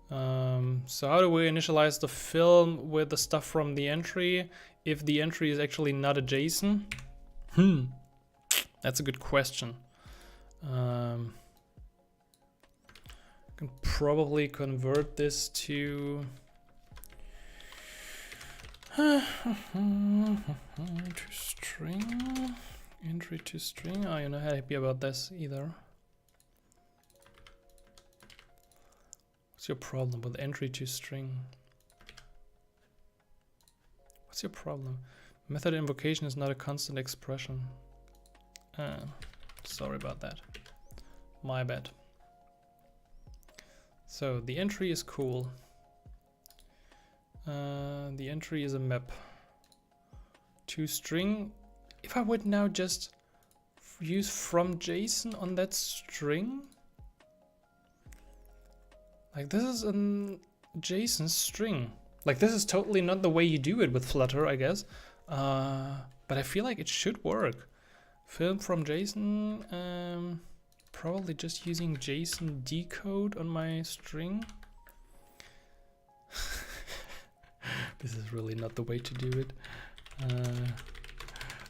So how do we initialize the film with the stuff from the entry if the entry is actually not a JSON? That's a good question. Can probably convert this to string, entry to string. Oh, you're not happy about this either. What's your problem with entry to string? What's your problem? Method invocation is not a constant expression. Sorry about that. My bad. So the entry is cool. The entry is a map. To string. If I would now just use from JSON on that string. Like this is a JSON string. Like this is totally not the way you do it with Flutter, I guess. But I feel like it should work. Film from JSON. Probably just using JSON decode on my string. This is really not the way to do it.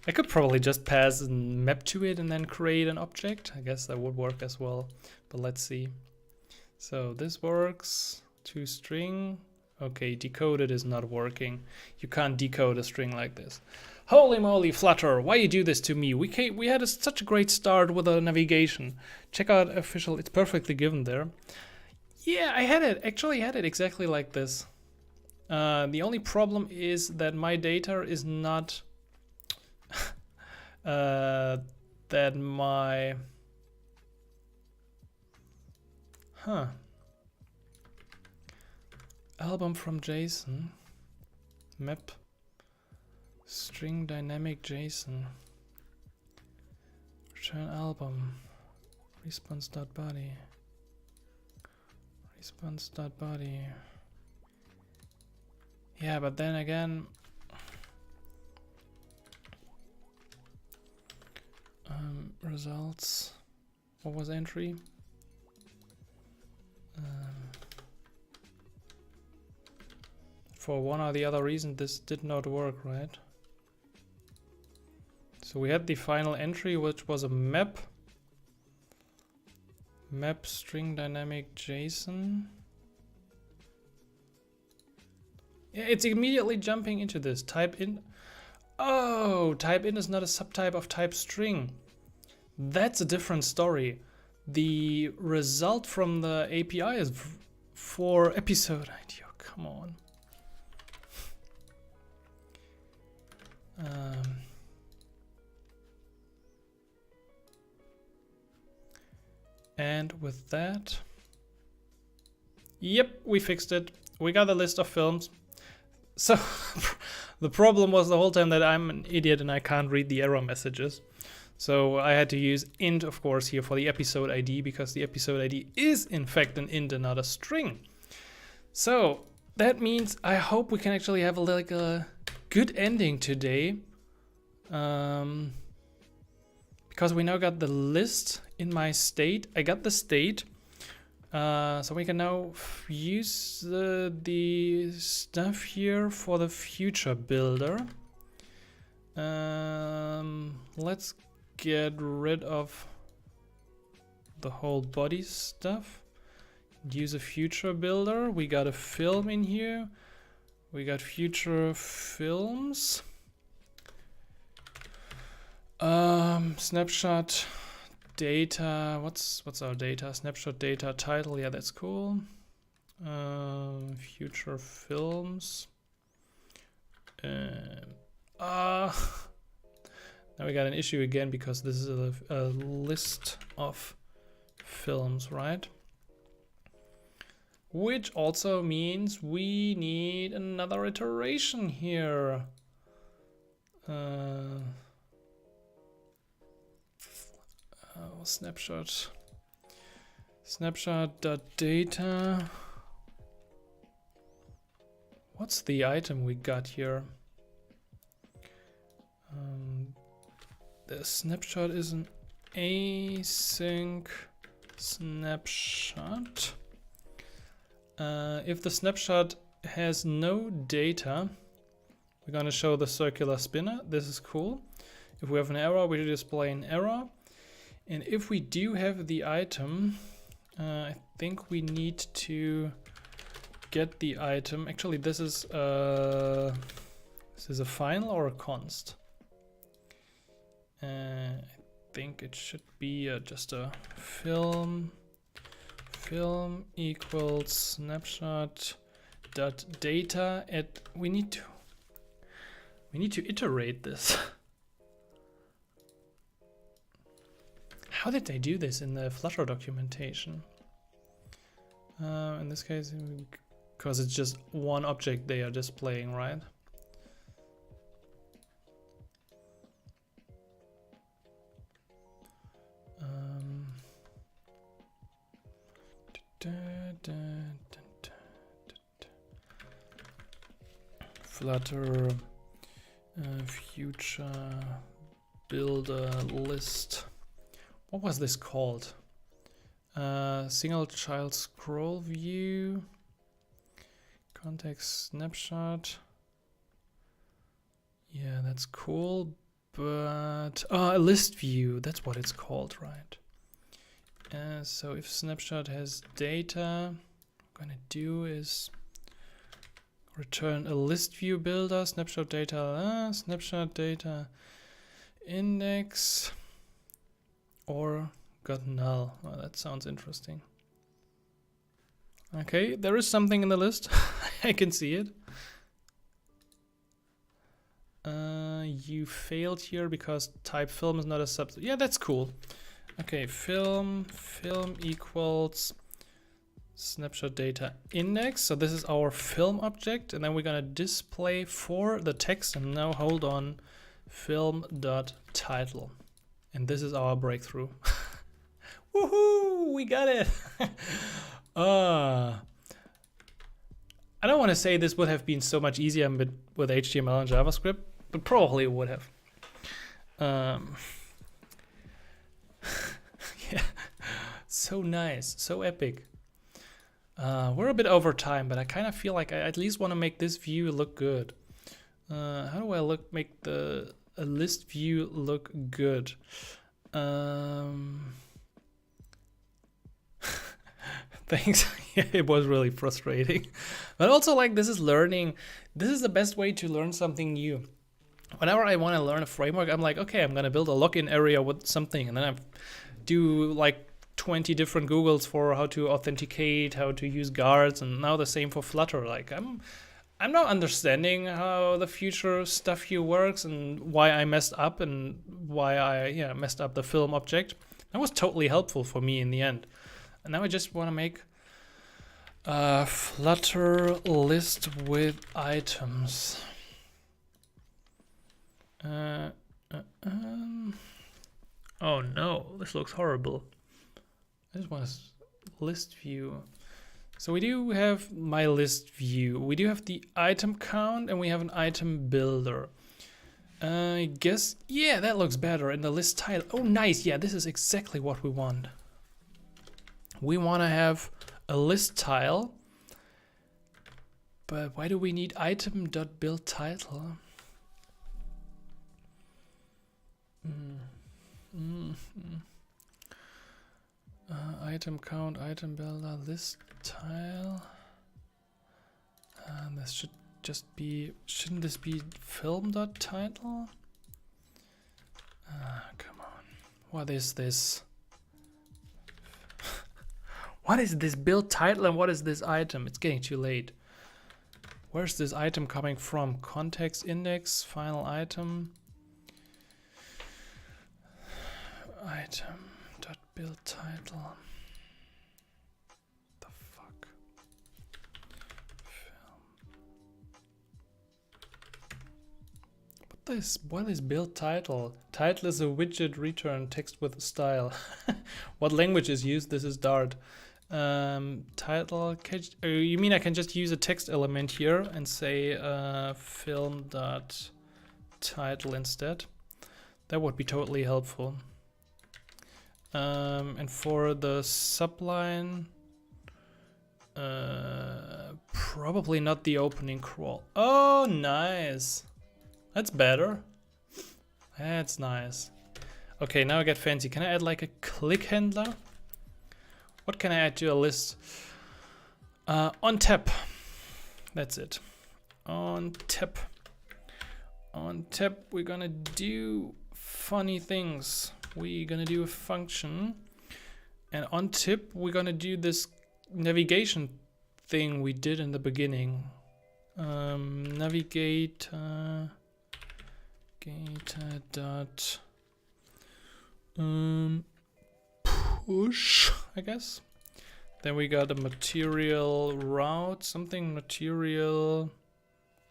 I could probably just pass a map to it and then create an object. I guess that would work as well. But let's see. So this works. To string. Okay, decoded is not working. You can't decode a string like this. Holy moly, Flutter, why you do this to me? We had such a great start with the navigation. Check out official, it's perfectly given there. Yeah, I had it, actually had it exactly like this. The only problem is that my data is not that my album from JSON map string dynamic JSON return album response.body response.body. Yeah, but then again, results, what was entry? For one or the other reason this did not work, right? So we had the final entry, which was a map string dynamic JSON. Yeah, it's immediately jumping into this type in. Oh, type in is not a subtype of type string. That's a different story. The result from the API is for episode ID. Oh, come on. And with that, yep, we fixed it. We got a list of films. So the problem was the whole time that I'm an idiot and I can't read the error messages. So I had to use int, of course, here for the episode ID, because the episode ID is in fact an int and not a string. So that means I hope we can actually have like a good ending today. Because we now got the list in my state. I got the state. So we can now use the stuff here for the future builder. Let's get rid of the whole body stuff. Use a future builder. We got a film in here. We got future films. Snapshot data. What's our data? Snapshot data title. Yeah, that's cool. Future films. Now we got an issue again because this is a list of films, right? Which also means we need another iteration here. Snapshot.data. What's the item we got here? The snapshot is an async snapshot. If the snapshot has no data, we're going to show the circular spinner. This is cool. If we have an error, we display an error. And if we do have the item, I think we need to get the item. Actually, this is a final or a const. I think it should be just a film equals snapshot dot data at. We need to iterate this. How did they do this in the Flutter documentation? In this case, because it's just one object they are displaying, right? Flutter future builder list. What was this called? Single child scroll view, context snapshot. Yeah, that's cool, but a list view, that's what it's called, right? So if snapshot has data, what I'm gonna do is return a list view builder, snapshot data index, or got null. Oh, that sounds interesting. Okay, there is something in the list. I can see it. You failed here because type film is not a subset. Yeah, that's cool. Okay, film equals snapshot data index. So this is our film object, and then we're gonna display for the text. And now hold on, film.title, and this is our breakthrough. Woohoo! We got it. I don't want to say this would have been so much easier with HTML and JavaScript, but probably it would have. Yeah, so nice, so epic. We're a bit over time, but I kind of feel like I at least want to make this view look good. How do I make a list view look good? Thanks. Yeah, it was really frustrating, but also like this is learning. This is the best way to learn something new. Whenever I want to learn a framework, I'm like, okay, I'm gonna build a login area with something, and then I do like 20 different Googles for how to authenticate, how to use guards, and now the same for Flutter. Like I'm now understanding how the future stuff here works and why I messed up and why I messed up the film object. That was totally helpful for me in the end. And now I just want to make a Flutter list with items. Oh no, this looks horrible. I just want a list view. So we do have my list view. We do have the item count and we have an item builder. I guess, yeah, that looks better. And the list title. Oh, nice. Yeah, this is exactly what we want. We want to have a list tile, but why do we need item.build title? Item count, item builder, list tile. This should just be, shouldn't this be film.title? Come on. What is this? What is this build title and what is this item? It's getting too late. Where's this item coming from? Context index, final item. Item.build title. The fuck? Film. What is build title? Title is a widget return text with style. What language is used? This is Dart. Title, you mean I can just use a text element here and say film.title instead? That would be totally helpful. And for the subline, probably not the opening crawl. Oh, nice. That's better. That's nice. Okay, now I get fancy. Can I add like a click handler? What can I add to a list? On tap. That's it. On tap. On tap, we're gonna do funny things. We're gonna do a function. And on tip, we're gonna do this navigation thing we did in the beginning. Navigate gator dot push, I guess. Then we got a material route, something material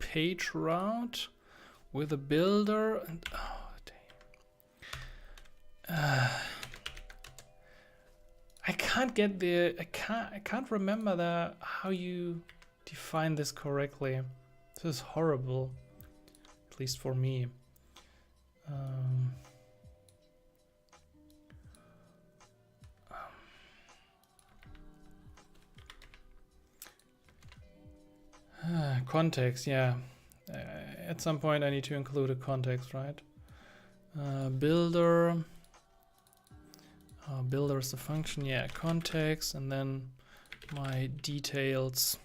page route with a builder. And oh dang. I can't get the I can't remember how you define this correctly. This is horrible, at least for me. Context, yeah. At some point I need to include a context, right? Builder. Builder is the function, yeah, context, and then my details.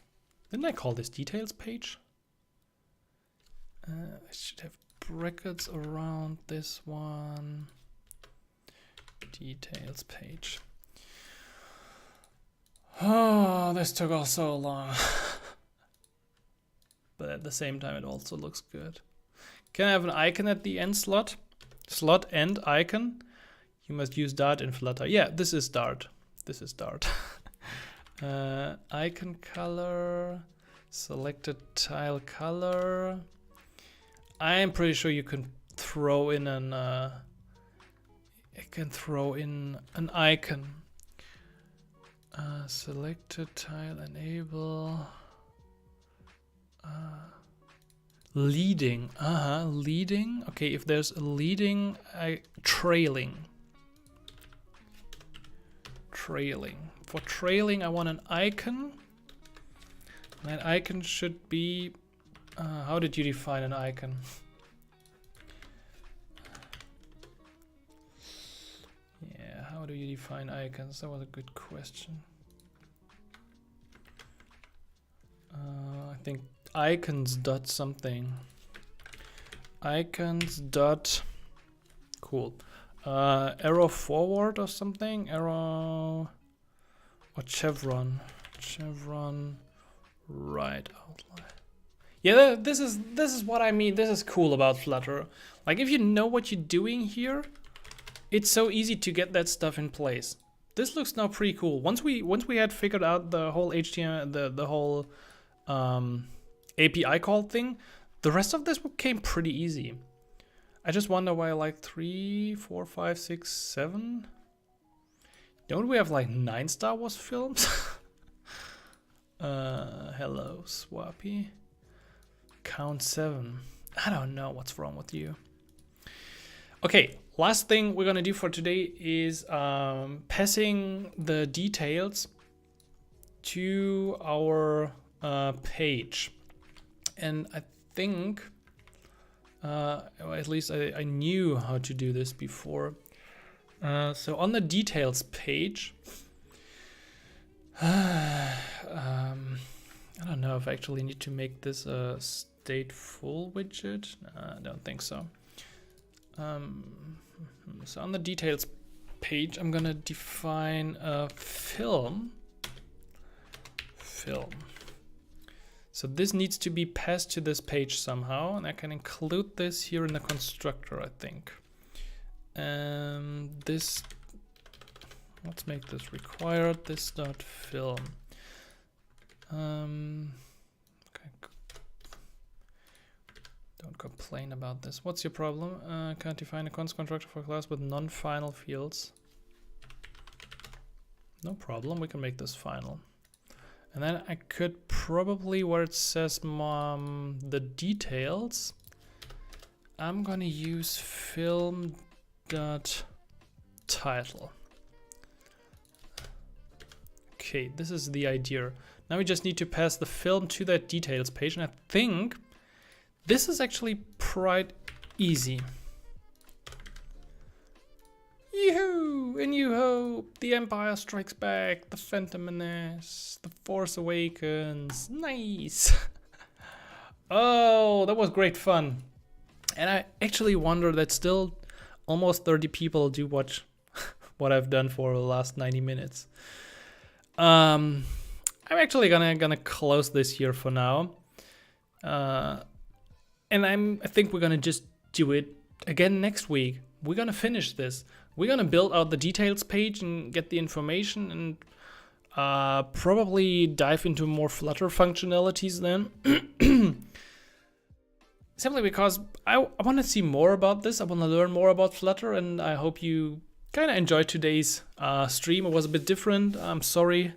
Didn't I call this details page? I should have brackets around this one. Details page. Oh, this took all so long. But at the same time, it also looks good. Can I have an icon at the end slot? Slot and icon. You must use Dart in Flutter. Yeah, this is Dart. This is Dart. Icon color, selected tile color. I am pretty sure you can throw in an icon. Selected tile enable. Leading. Leading. Okay, if there's a leading, trailing. Trailing. For trailing, I want an icon. That icon should be. How did you define an icon? Yeah, how do you define icons? That was a good question. I think icons dot something. Icons dot. Cool. Arrow forward or something. Arrow. Or chevron. Chevron. Right outline. Yeah, this is what I mean. This is cool about Flutter. Like, if you know what you're doing here, it's so easy to get that stuff in place. This looks now pretty cool. Once we had figured out the whole HTML, the whole API call thing, the rest of this came pretty easy. I just wonder why like 3, 4, 5, 6, 7. Don't we have like 9 Star Wars films? Hello, Swappy. Count 7. I don't know what's wrong with you. Okay, last thing we're gonna do for today is passing the details to our page. And I think, or at least I knew how to do this before. So on the details page, I don't know if I actually need to make this a stateful widget. I don't think so. So on the details page, I'm gonna define a film. So this needs to be passed to this page somehow, and I can include this here in the constructor, I think. This, let's make this required. This dot film. Okay. Don't complain about this. What's your problem? Can't define a const constructor for a class with non-final fields. No problem. We can make this final. And then I could probably, where it says the details, I'm gonna use film dot title. Okay, this is the idea. Now we just need to pass the film to that details page, and I think this is actually quite easy. Yoo-hoo! A New Hope, The Empire Strikes Back, The Phantom Menace, The Force Awakens. Nice! Oh, that was great fun. And I actually wonder that still almost 30 people do watch what I've done for the last 90 minutes. I'm actually gonna close this here for now. And I think we're gonna just do it again next week. We're gonna finish this. We're gonna build out the details page and get the information, and probably dive into more Flutter functionalities then. Simply because I want to see more about this. I want to learn more about Flutter, and I hope you kind of enjoyed today's stream. It was a bit different. I'm sorry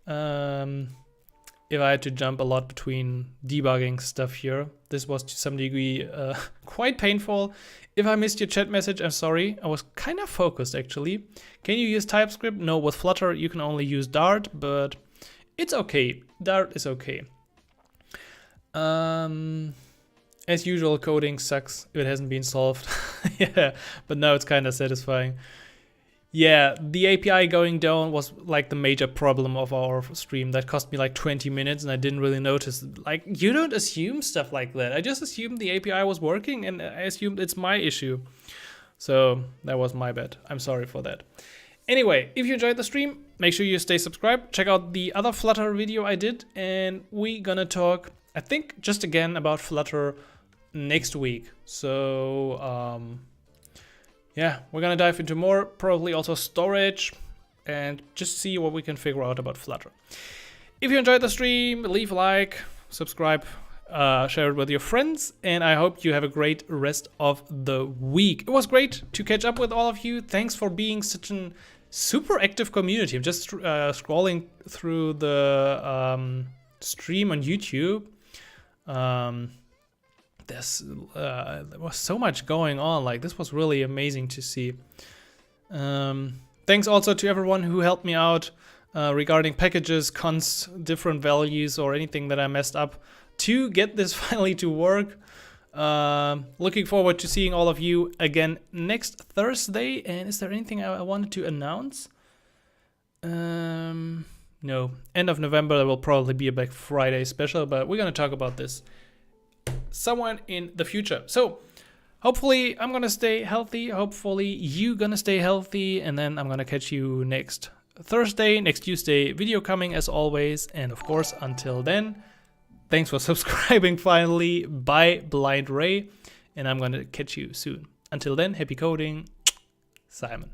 if I had to jump a lot between debugging stuff here. This was to some degree quite painful. If I missed your chat message, I'm sorry. I was kind of focused actually. Can you use TypeScript? No, with Flutter you can only use Dart, but it's okay. Dart is okay. As usual, coding sucks if it hasn't been solved. Yeah, but now it's kind of satisfying. Yeah, the API going down was like the major problem of our stream. That cost me like 20 minutes and I didn't really notice. Like, you don't assume stuff like that. I just assumed the API was working and I assumed it's my issue. So that was my bad. I'm sorry for that. Anyway, if you enjoyed the stream, make sure you stay subscribed. Check out the other Flutter video I did, and we gonna talk, I think, just again about Flutter next week. So yeah, we're gonna dive into more, probably also storage, and just see what we can figure out about Flutter. If you enjoyed the stream, leave a like, subscribe, share it with your friends, and I hope you have a great rest of the week. It was great to catch up with all of you. Thanks for being such an super active community. I'm just scrolling through the stream on YouTube. There was so much going on. Like, this was really amazing to see. Thanks also to everyone who helped me out regarding packages, cons, different values, or anything that I messed up to get this finally to work. Looking forward to seeing all of you again next Thursday. And is there anything I wanted to announce? No. End of November there will probably be a Black Friday special, but we're gonna talk about this somewhere in the future. So hopefully I'm gonna stay healthy. Hopefully you gonna stay healthy, and then I'm gonna catch you next Thursday, next Tuesday. Video coming as always, and of course until then, thanks for subscribing finally. Bye, Blind Ray, and I'm gonna catch you soon. Until then, happy coding, Simon.